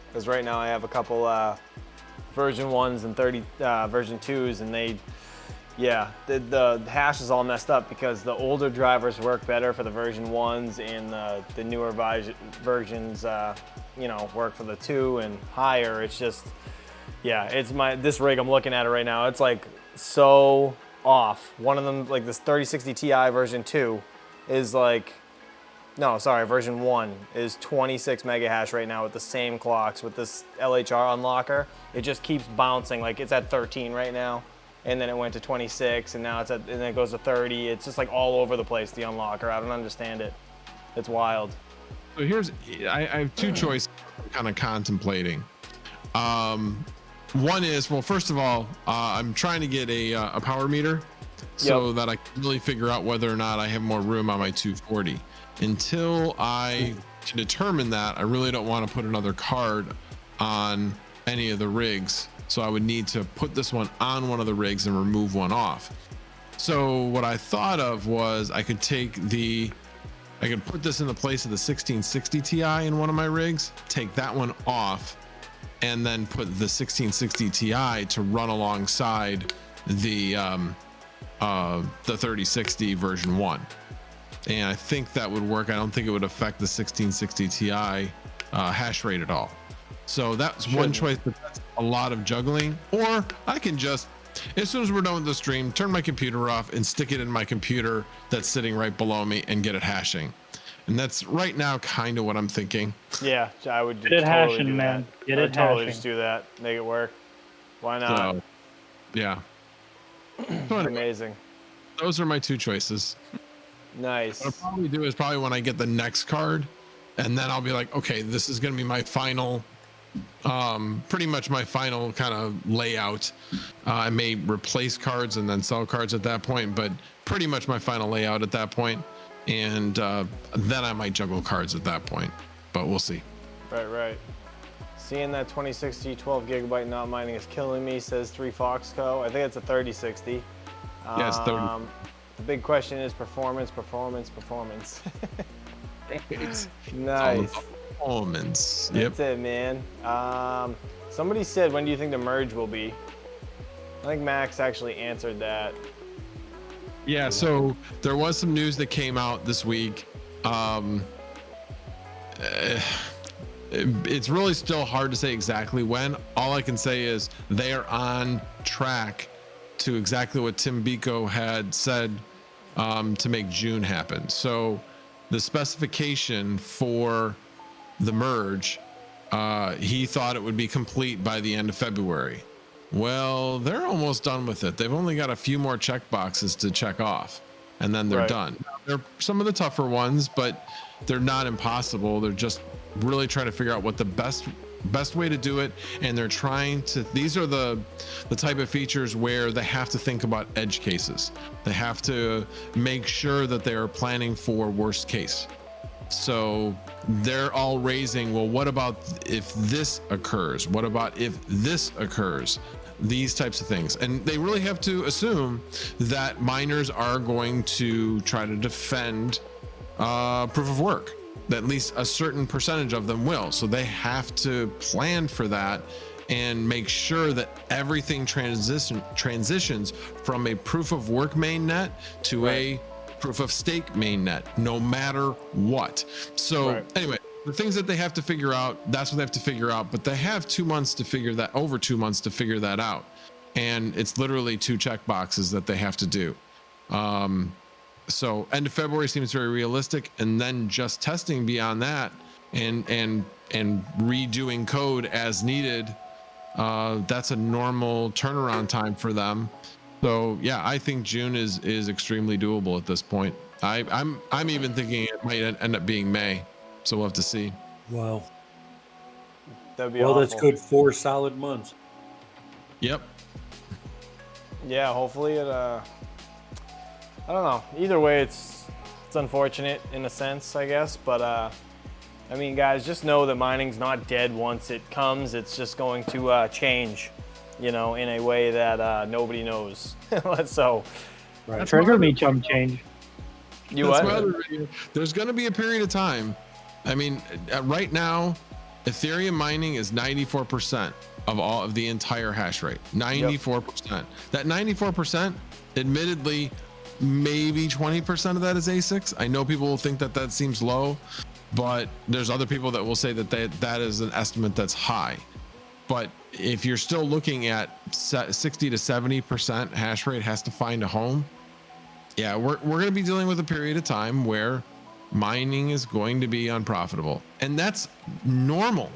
Because right now I have a couple version 1s and version 2s, and they Yeah, the hash is all messed up because the older drivers work better for the version 1s and the newer versions, you know, work for the 2 and higher. It's just, yeah, it's this rig I'm looking at it right now. It's like so off. One of them, like this 3060 Ti version 2 is like, no, sorry, version 1 is 26 mega hash right now with the same clocks with this LHR unlocker. It just keeps bouncing, like it's at 13 right now. And then it went to 26, and now and then it goes to 30. It's just like all over the place, the unlocker. I don't understand it. It's wild. So I have two choices I'm kind of contemplating. One is, well, first of all, I'm trying to get a power meter so that I can really figure out whether or not I have more room on my 240. Until I can determine that, I really don't want to put another card on any of the rigs. So I would need to put this one on one of the rigs and remove one off. So what I thought of was I could put this in the place of the 1660 Ti in one of my rigs, take that one off, and then put the 1660 Ti to run alongside the 3060 version 1. And I think that would work. I don't think it would affect the 1660 Ti hash rate at all. So that's one choice, but that's a lot of juggling. Or I can just, as soon as we're done with the stream, turn my computer off and stick it in my computer that's sitting right below me and get it hashing. And that's right now kind of what I'm thinking. Yeah, I would Get it totally hashing, do man. that. Get I it would totally hashing. just do that. Make it work. Why not? So, yeah. So anyway, Amazing. those are my two choices. Nice. What I'll probably do is probably when I get the next card, and then I'll be like, okay, this is going to be my final, pretty much my final kind of layout. I may replace cards and then sell cards at that point, but pretty much my final layout at that point. And then I might juggle cards at that point, but we'll see. Right. Seeing that 2060 12 gigabyte not mining is killing me, says 3 Foxco. I think it's a 3060. Yeah, it's 30. The big question is performance. Nice. Performance. That's it, man. Somebody said, when do you think the merge will be? I think Max actually answered that. Yeah, so there was some news that came out this week. It's really still hard to say exactly when. All I can say is they are on track to exactly what Tim Biko had said to make June happen. So the specification for the merge, he thought it would be complete by the end of February. Well, they're almost done with it. They've only got a few more check boxes to check off, and then they're done. They're some of the tougher ones, but they're not impossible. They're just really trying to figure out what the best way to do it, and they're trying to, these are the type of features where they have to think about edge cases. They have to make sure that they are planning for worst case. So they're all raising, well, what about if this occurs? What about if this occurs? These types of things. And they really have to assume that miners are going to try to defend proof of work. At least a certain percentage of them will. So they have to plan for that and make sure that everything transitions from a proof of work mainnet to a proof of stake mainnet, no matter what. So anyway, the things that they have to figure out, that's what they have to figure out, but they have 2 months to figure that, over 2 months to figure that out. And it's literally 2 check boxes that they have to do. So end of February seems very realistic, and then just testing beyond that and redoing code as needed. That's a normal turnaround time for them. So yeah, I think June is extremely doable at this point. I'm even thinking it might end up being May. So we'll have to see. Wow. That'd be well, awful. that's good. 4 solid months. Yep. Yeah, hopefully it. I don't know. Either way, it's unfortunate in a sense, I guess. But I mean, guys, just know that mining's not dead once it comes. It's just going to change, you know, in a way that nobody knows. So, Trigger me, chum change. What? There's going to be a period of time. I mean, right now, Ethereum mining is 94%. of all of the entire hash rate. 94%. That 94%, admittedly, maybe 20% of that is ASICs. I know people will think that that seems low, but there's other people that will say that that is an estimate that's high. But if you're still looking at 60 to 70% hash rate has to find a home, yeah, we're going to be dealing with a period of time where mining is going to be unprofitable, and that's normal.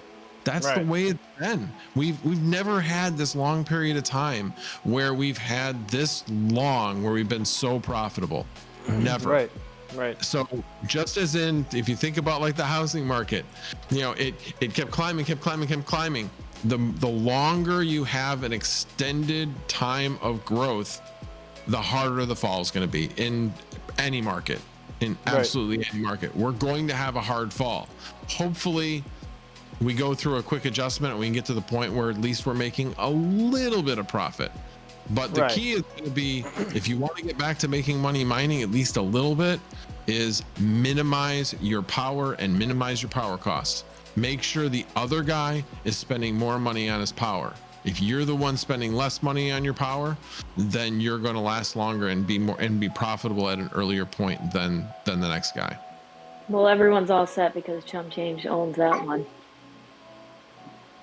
That's the way it's been. We've never had this long period of time where we've had this long where we've been so profitable. Never. Right. So just as in, if you think about like the housing market, you know, it kept climbing. The longer you have an extended time of growth, the harder the fall is going to be in any market, in absolutely any market. We're going to have a hard fall. Hopefully we go through a quick adjustment and we can get to the point where at least we're making a little bit of profit. But the key is going to be, if you want to get back to making money mining at least a little bit, is minimize your power and minimize your power costs. Make sure the other guy is spending more money on his power. If you're the one spending less money on your power, then you're going to last longer and be profitable at an earlier point than the next guy. Well, everyone's all set because Chump Change owns that one.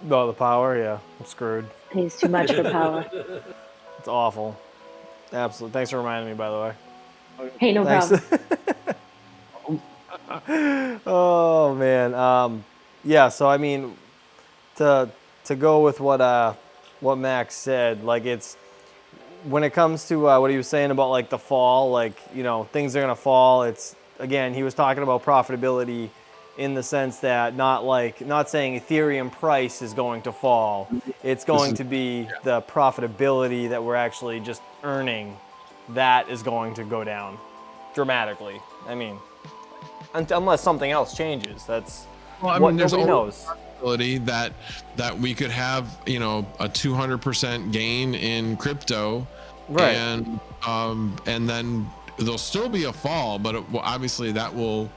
Oh, the power, yeah, I'm screwed. Pays too much for power. It's awful. Absolutely. Thanks for reminding me, by the way. Hey, no problem. Oh man. Yeah. So I mean, to go with what Max said, like it's when it comes to what he was saying about like the fall, like, you know, things are gonna fall. It's, again, he was talking about profitability in the sense that not saying Ethereum price is going to fall. It's going to be the profitability that we're actually just earning that is going to go down dramatically. I mean, unless something else changes. That's what nobody knows. Possibility that we could have, you know, a 200% gain in crypto, and then there'll still be a fall, but obviously that will,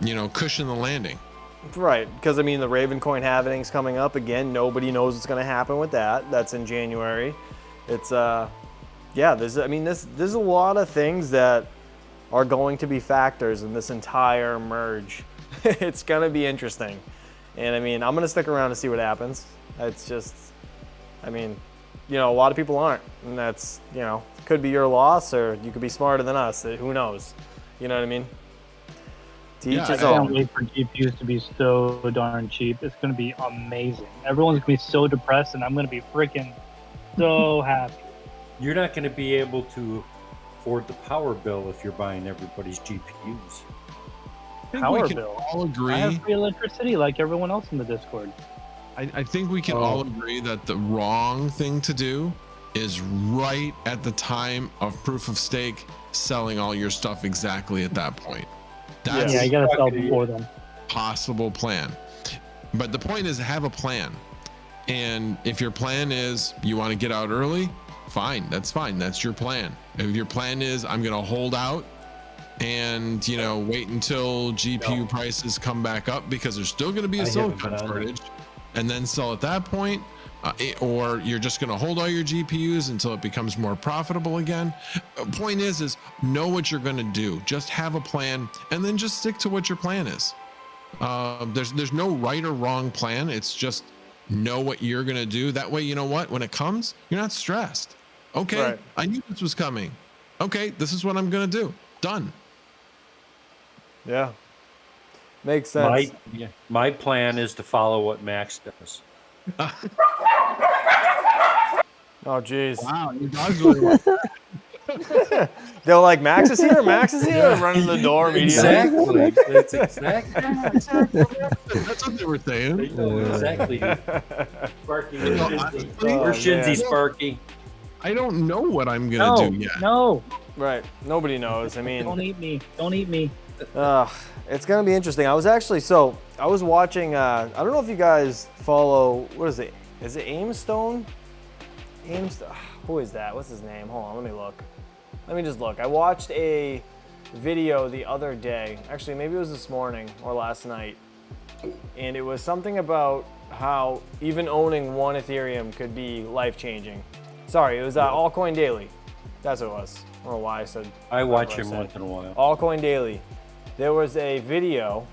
you know, cushion the landing. Right, because I mean the Raven coin halving's coming up again. Nobody knows what's going to happen with that. That's in January. It's there's a lot of things that are going to be factors in this entire merge. It's going to be interesting. And I mean, I'm going to stick around to see what happens. It's just, I mean, you know, a lot of people aren't, and that's, you know, could be your loss, or you could be smarter than us. Who knows? You know what I mean? I can't wait for GPUs to be so darn cheap. It's going to be amazing. Everyone's going to be so depressed, and I'm going to be freaking so happy. You're not going to be able to afford the power bill if you're buying everybody's GPUs. Power bill. All agree. I have free electricity like everyone else in the Discord. I think we can all agree that the wrong thing to do is right at the time of proof of stake, selling all your stuff exactly at that point. That's you gotta sell before then. Possible plan. But the point is to have a plan. And if your plan is you want to get out early, fine. That's your plan. If your plan is I'm going to hold out and, you know, wait until GPU prices come back up because there's still going to be a silicon shortage, and then sell at that point, or you're just going to hold all your GPUs until it becomes more profitable again. Point is know what you're going to do. Just have a plan, and then just stick to what your plan is. There's no right or wrong plan. It's just know what you're going to do. That way, you know what, when it comes, you're not stressed. Okay, I knew this was coming. Okay, this is what I'm going to do. Done. Yeah, makes sense. My plan is to follow what Max does. Oh, geez. Wow, your dog's really well. They're like, Max is here, running the door immediately. Exactly. That's exactly. That's what they were saying. Exactly. Sparky, where's Shinzy, Sparky? I don't know what I'm gonna do yet. No. Right. Nobody knows. I mean, Don't eat me. Don't eat me. it's gonna be interesting. I was watching. I don't know if you guys follow. What is it? Is it Aimstone? Who is that? What's his name? Hold on. Let me look. Let me just look. I watched a video the other day. Actually, maybe it was this morning or last night, and it was something about how even owning one Ethereum could be life-changing. Sorry, it was Altcoin Daily. That's what it was. I don't know why I said. I watch what I him said. once in a while. Altcoin Daily. There was a video.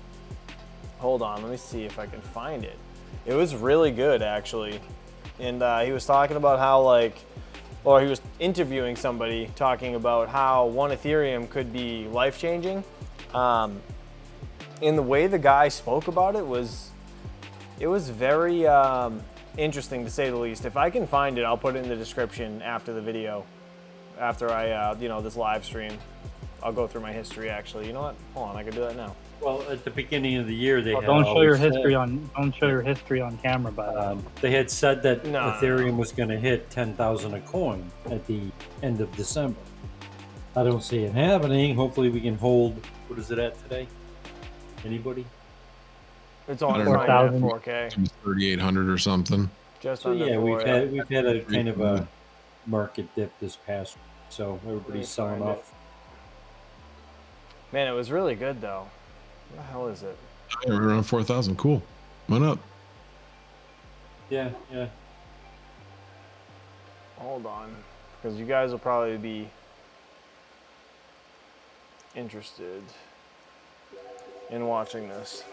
Hold on, let me see if I can find it. It was really good, actually. And he was talking about how, like, or he was interviewing somebody talking about how one Ethereum could be life-changing. And the way the guy spoke about it was very interesting, to say the least. If I can find it, I'll put it in the description after the video. After I, this live stream. I'll go through my history, actually. You know what? Hold on, I can do that now. Well, at the beginning of the year, they had Don't show your always said- history on. Don't show your history on camera. By the way. They had said that No. Ethereum was going to hit 10,000 a coin at the end of December. I don't see it happening. Hopefully, we can hold. What is it at today? Anybody? It's on I don't know. at 4K. 3,800 or something. Just So under yeah, 4, we've had a kind of a market dip this past. So everybody's selling find it. off. Man, it was really good, though. What the hell is it? Yeah, we're around 4,000. Cool. Went up. Yeah. Hold on, because you guys will probably be interested in watching this.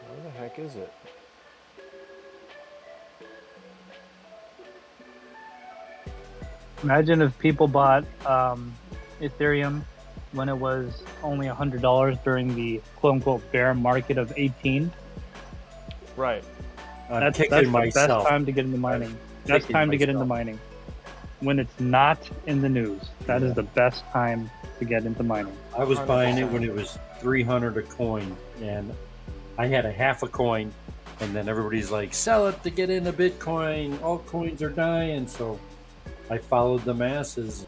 Where the heck is it? Imagine if people bought Ethereum when it was only $100 during the quote-unquote bear market of 18. Right. I'm That's kicking the myself. best time to get into mining. Best kicking time to get into myself. mining. When it's not in the news. That is the best time to get into mining. I was buying it 100%. when it was 300 a coin, and I had a half a coin, and then everybody's like, "Sell it to get into Bitcoin. All coins are dying." So I followed the masses.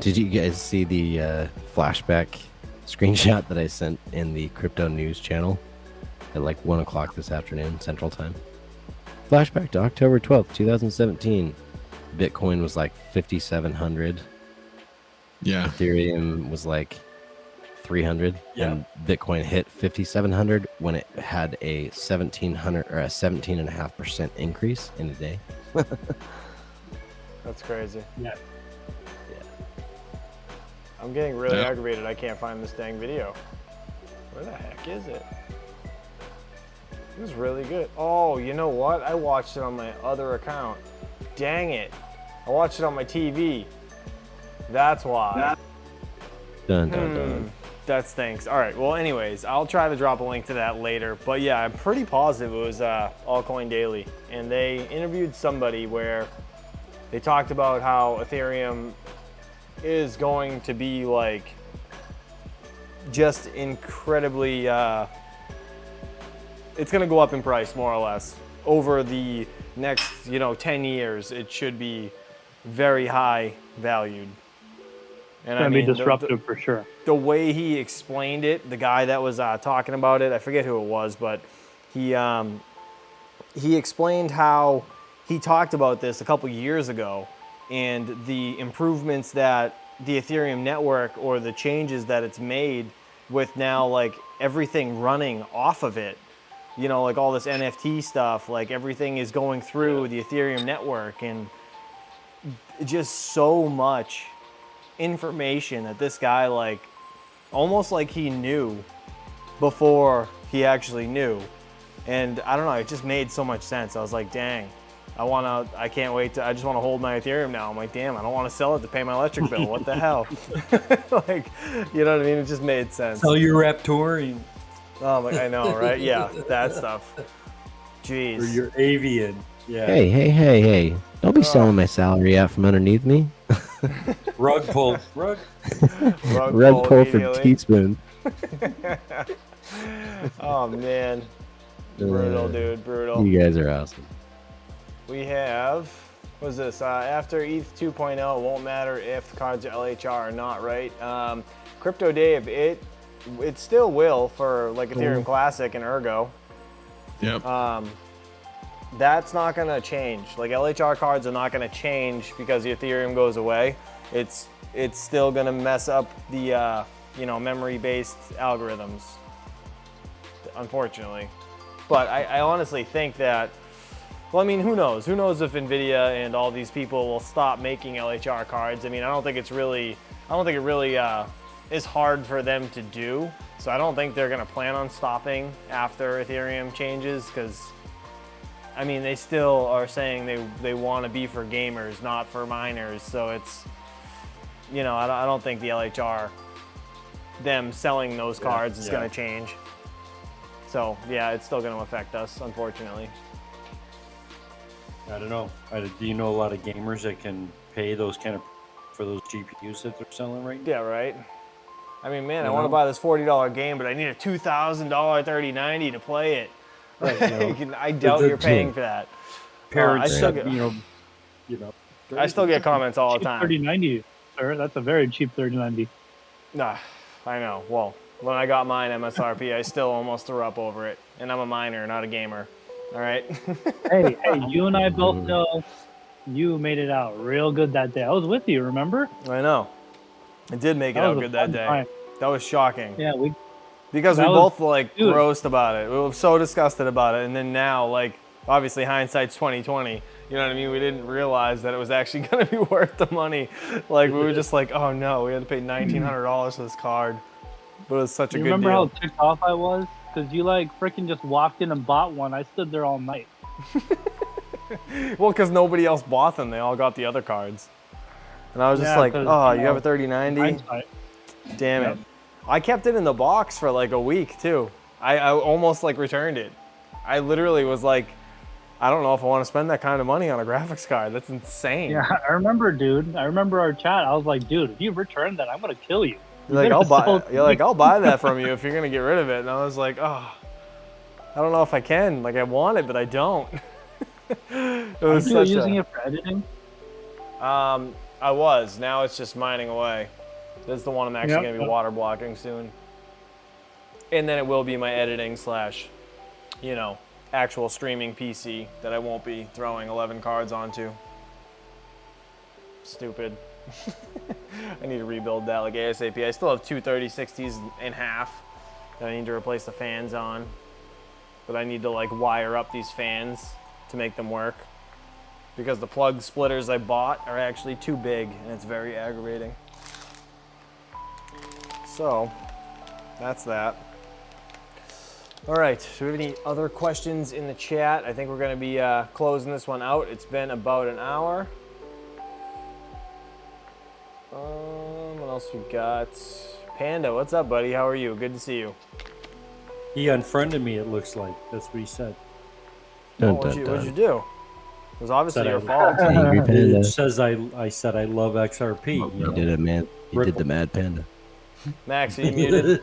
Did you guys see the flashback screenshot that I sent in the crypto news channel at like 1 o'clock this afternoon, Central Time? Flashback to October 12th, 2017. Bitcoin was like 5,700. Yeah. Ethereum was like 300. Yeah. And Bitcoin hit 5,700 when it had a 1,700 or a 17.5% increase in a day. That's crazy. Yeah. I'm getting really Yeah. aggravated. I can't find this dang video. Where the heck is it? It was really good. Oh, you know what? I watched it on my other account. Dang it. I watched it on my TV. That's why. Dun, dun, dun. That stinks. All right. Well, anyways, I'll try to drop a link to that later. But yeah, I'm pretty positive it was Altcoin Daily. And they interviewed somebody where they talked about how Ethereum is going to be like just incredibly, it's going to go up in price more or less over the next, 10 years. It should be very high valued. And It's going to be disruptive for sure. the way he explained it, the guy that was talking about it, I forget who it was, but he explained how he talked about this a couple years ago and the improvements that the Ethereum network or the changes that it's made with now like everything running off of it, like all this NFT stuff, like everything is going through the Ethereum network and just so much information that this guy like almost like he knew before he actually knew. And I don't know, it just made so much sense. I was like, dang, I can't wait to, I just want to hold my Ethereum now. I'm like, damn, I don't want to sell it to pay my electric bill. What the hell? Like, you know what I mean? It just made sense. Sell your Raptorium Oh my, I know, right? Yeah, that stuff. Jeez. or your Avian. Yeah. Hey. Don't be selling my salary out from underneath me. Rug pull. Rug. Red pull for immediately. teaspoon. Oh man. Brutal, dude, brutal. You guys are awesome. We have, what is this? After ETH 2.0, it won't matter if cards are LHR or not, right? Crypto Dave, it still will for like Ethereum Classic and Ergo. Yep. That's not gonna change. Like LHR cards are not gonna change because the Ethereum goes away. It's still gonna mess up the you know, memory-based algorithms, unfortunately. But I honestly think that, well, I mean, who knows? Who knows if NVIDIA and all these people will stop making LHR cards? I mean, I don't think it really is hard for them to do. So I don't think they're gonna plan on stopping after Ethereum changes, because I mean, they still are saying they want to be for gamers, not for miners. So it's, you know, I don't think the LHR, them selling those cards is going to change. So yeah, it's still going to affect us, unfortunately. I don't know. Do you know a lot of gamers that can pay those kind of for those GPUs that they're selling right now? Yeah, right. I mean, man, I want to buy this $40 game, but I need a $2,000 3090 to play it. Right, you know, I doubt you're paying for that. Parents, I still get, you know. I still get comments all the time. 3090, sir. That's a very cheap 3090. Nah, I know. Well, when I got mine MSRP, I still almost threw up over it, and I'm a miner, not a gamer. All right. Hey, you and I both know you made it out real good that day. I was with you, remember? I know. I did make it out good that day. Time. That was shocking. Yeah, because we both like roast about it. We were so disgusted about it, and then now, like, obviously hindsight's 20/20. You know what I mean? We didn't realize that it was actually going to be worth the money. Like, we were just like, oh no, we had to pay $1,900 for this card. But it was such a good deal. Remember how ticked off I was? Because you like freaking just walked in and bought one. I stood there all night. Well, because nobody else bought them. They all got the other cards. And I was just like, oh, you have a 3090? Damn it. I kept it in the box for like a week too. I almost like returned it. I literally was like, I don't know if I want to spend that kind of money on a graphics card. That's insane. Yeah, I remember, dude. I remember our chat. I was like, dude, if you return that, I'm gonna kill you. You're like, I'll buy that from you if you're gonna get rid of it. And I was like, oh, I don't know if I can. Like, I want it, but I don't. It was Aren't you using it for editing? I was. Now it's just mining away. This is the one I'm actually going to be water blocking soon. And then it will be my editing / you know, actual streaming PC that I won't be throwing 11 cards onto. Stupid. I need to rebuild that like ASAP. I still have two 3060s in half that I need to replace the fans on. But I need to like wire up these fans to make them work, because the plug splitters I bought are actually too big, and it's very aggravating. So, that's that. All right, do we have any other questions in the chat? I think we're gonna be closing this one out. It's been about an hour. What else we got? Panda, what's up, buddy? How are you? Good to see you. He unfriended me, it looks like. That's what he said. What'd you do? It was obviously your fault. Angry Panda. It says I said I love XRP. You did it, man. You did the Mad Panda. Max, are you muted?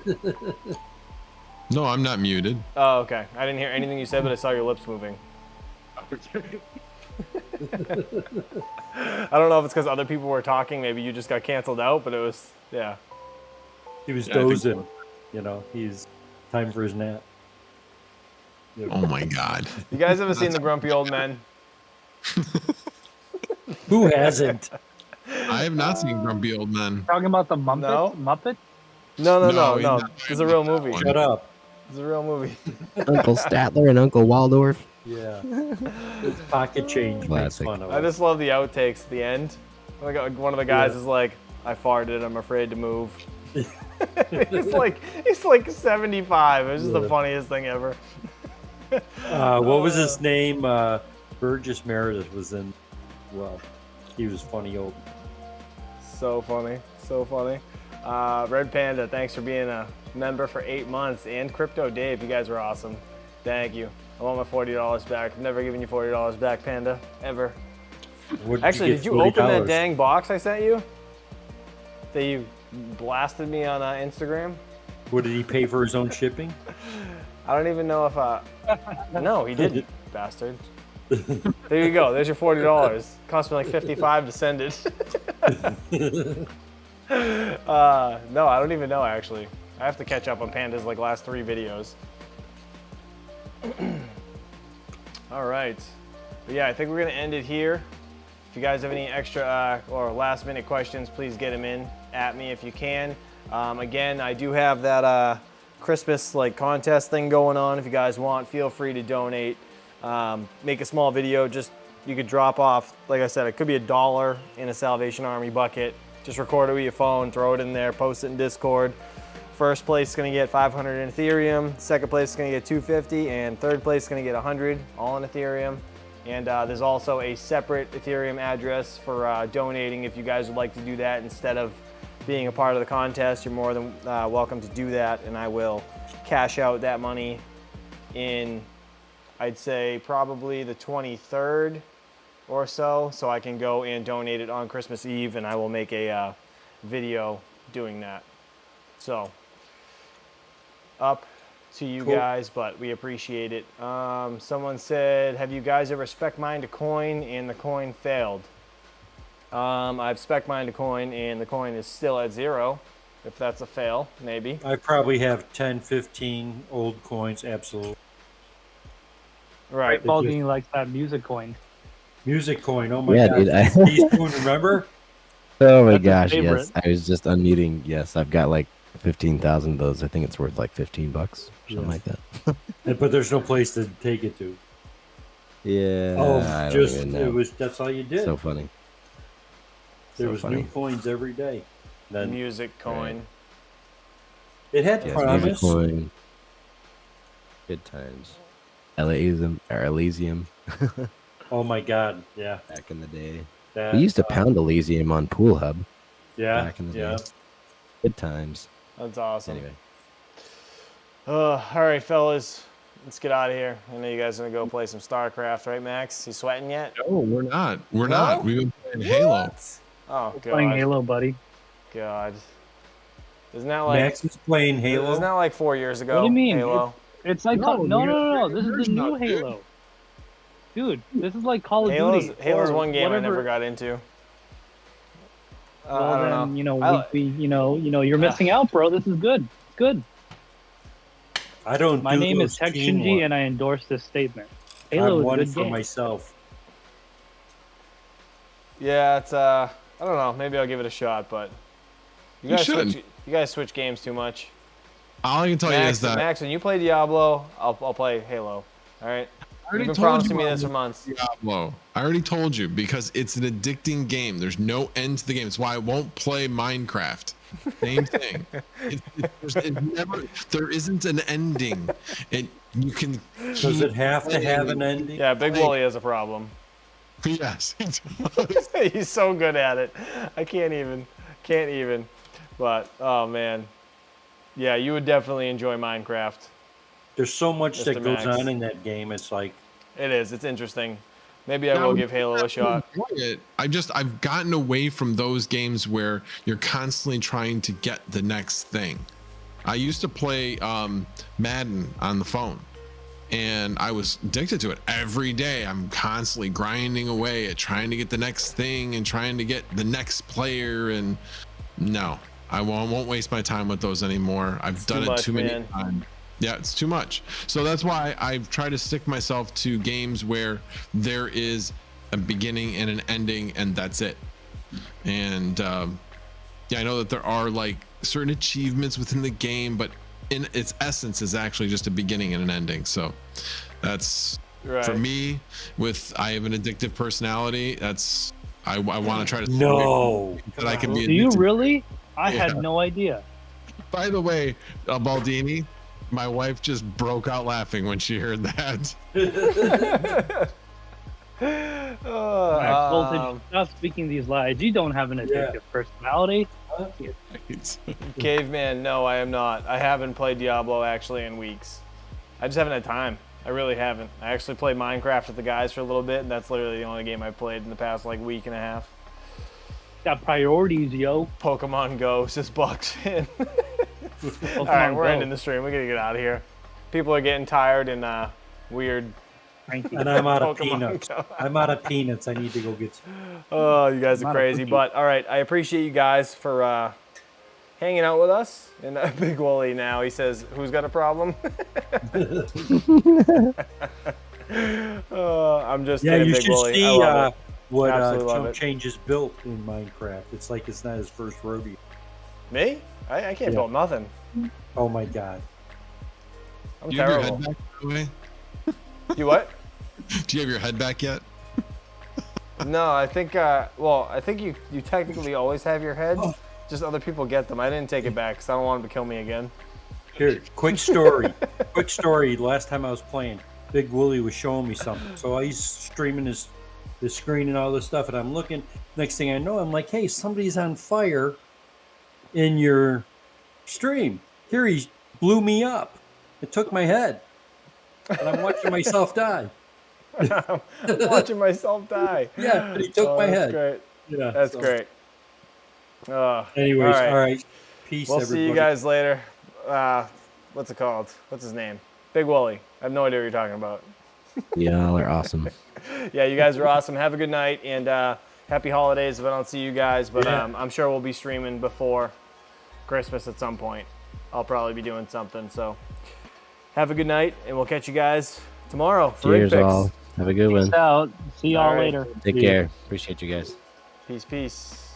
No, I'm not muted. Oh, okay. I didn't hear anything you said, but I saw your lips moving. I don't know if it's because other people were talking. Maybe you just got canceled out, but it was, yeah. He was dozing. You know, he's time for his nap. Oh my God. You guys ever seen The Grumpy Old Men? Who hasn't? I have not seen Grumpy Old Men. Talking about the Muppet? No? Muppet? No. It's a real movie. Shut up. It's a real movie. Uncle Statler and Uncle Waldorf. Yeah. It's pocket change. Classic. Makes fun of I us. just love the outtakes at the end. Like, one of the guys is like, I farted, I'm afraid to move. he's like 75. It was just the funniest thing ever. What was his name? Burgess Meredith was in. Well, he was funny old. So funny. Red Panda, thanks for being a member for 8 months. And Crypto Dave, you guys were awesome. Thank you. I want my $40 back. I've never given you $40 back, Panda. Ever. Actually, did you open that dang box I sent you? That you blasted me on Instagram? What, did he pay for his own shipping? I don't even know if No, he didn't, bastard. There you go. There's your $40. Cost me like $55 to send it. No, I don't even know, actually. I have to catch up on Panda's like last 3 videos. All right. But yeah, I think we're going to end it here. If you guys have any extra or last minute questions, please get them in at me if you can. Again, I do have that Christmas like contest thing going on. If you guys want, feel free to donate. Make a small video. Just you could drop off, like I said, it could be $1 in a Salvation Army bucket. Just record it with your phone, throw it in there, post it in Discord. First place is gonna get 500 in Ethereum, second place is gonna get 250, and third place is gonna get 100, all in Ethereum. And there's also a separate Ethereum address for donating if you guys would like to do that instead of being a part of the contest. You're more than welcome to do that, and I will cash out that money in, I'd say, probably the 23rd or so I can go and donate it on Christmas Eve, and I will make a video doing that. So, up to you guys, but we appreciate it. Someone said, have you guys ever spec mined a coin and the coin failed? I've spec mined a coin and the coin is still at 0. If that's a fail, maybe. I probably have 10, 15 old coins, absolutely. Right. Baldini likes that music coin. Music coin, oh my Yeah, god. dude, Teaspoon, remember? Oh my That's his gosh, yes. favorite. I was just unmuting. Yes, I've got like 15,000 of those. I think it's worth like $15, something like that. But there's no place to take it to. Yeah. Oh, I don't just even know. it was. That's all you did. So funny. There so was funny. new coins every day. Then Music coin. it had Yes, promise. music coin. Good times. Elysium Oh my god, yeah. back in the day. That, We used to pound Elysium on Pool Hub yeah, back in the yeah. day. Good times. That's awesome. Anyway. All right, fellas, let's get out of here. I know you guys are gonna go play some StarCraft, right, Max? You sweating yet? No, we're not. We're No? not. We've been playing Halo. What? Oh, Playing God. Halo, buddy. God. Isn't that like, Max is playing Halo. isn't that like 4 years ago? What do you mean? Halo. It's like No, no. This is the version new of it. Halo. Dude, this is like Call of Duty. Halo's or one game I whatever. never got into. Well, I don't then, know. you know, I- you're missing out, bro. This is good. It's good. I don't. My do name those is Tech team Shinji, ones. and I endorse this statement. Halo I'm is one a good for game. myself. Yeah, it's I don't know. Maybe I'll give it a shot, but You should. you guys switch games too much. All I can tell you Max, is that Max, when you play Diablo, I'll play Halo. All right. I already You've been told promising you me I'm this for months. Diablo. I already told you because it's an addicting game. There's no end to the game. It's why I won't play Minecraft. Same thing. There isn't an ending. You can. Does it have to have an ending? Yeah, Big Wooly has a problem. Yes. It does. He's so good at it. I can't even. But oh man, yeah, you would definitely enjoy Minecraft. There's so much Mr. that goes Max. on in that game. It's like It is. It's interesting. Maybe I No, will give Halo a shot. enjoy it. I've gotten away from those games where you're constantly trying to get the next thing. I used to play Madden on the phone, and I was addicted to it every day. I'm constantly grinding away at trying to get the next thing and trying to get the next player. And no, I won't waste my time with those anymore. I've done it too many times. Yeah, it's too much. So that's why I've tried to stick myself to games where there is a beginning and an ending, and that's it. And yeah, I know that there are like certain achievements within the game, but in its essence is actually just a beginning and an ending. So that's Right. for me. I have an addictive personality. That's I want to try to no. that I can be. Do you addicted. really? I Yeah. had no idea. By the way, Baldini, my wife just broke out laughing when she heard that. Max Voltage, stop speaking these lies. You don't have an addictive personality. Caveman, no, I am not. I haven't played Diablo actually in weeks. I just haven't had time. I really haven't. I actually played Minecraft with the guys for a little bit, and that's literally the only game I've played in the past like week and a half. Got priorities, yo. Pokemon Go just bucks in. Pokemon All right, we're Go. ending the stream. We gotta get out of here. People are getting tired and weird. Frankie. And I'm out of Pokemon peanuts. Go. I'm out of peanuts. I need to go get some. Oh, you guys are Not a crazy. cookie. But all right, I appreciate you guys for hanging out with us. And Big Wooly now, he says, who's got a problem? I'm just Yeah, kidding, you Big should Wooly. see I love it. what Absolutely love Chump it. Change is built in Minecraft. It's like it's not his first rodeo. Me? I can't Yeah. build nothing. Oh my god. I'm Do you have your terrible. head back, by the way? You what? Do you have your head back yet? No, I think. Well, I think you technically always have your head. Oh. Just other people get them. I didn't take it back because I don't want them to kill me again. Here, quick story. Quick story. Last time I was playing, Big Willie was showing me something. So he's streaming his screen and all this stuff, and I'm looking. Next thing I know, I'm like, hey, somebody's on fire in your stream. Here, he blew me up. It took my head. And I'm watching myself die. I'm watching myself die. Yeah, but he took my that's head. Great. Yeah, That's so- great. Anyways, all all right. Peace, We'll everybody. see you guys later. What's it called? What's his name? Big Wooly. I have no idea what you're talking about. Y'all are awesome. Yeah, you guys are awesome. Have a good night and happy holidays if I don't see you guys. But Yeah. I'm sure we'll be streaming before Christmas at some point. I'll probably be doing something. So have a good night and we'll catch you guys tomorrow for Rig Cheers, Picks. all. Have a good one. Peace out. See y'all All right. later. Take care. Appreciate you guys. Peace, peace.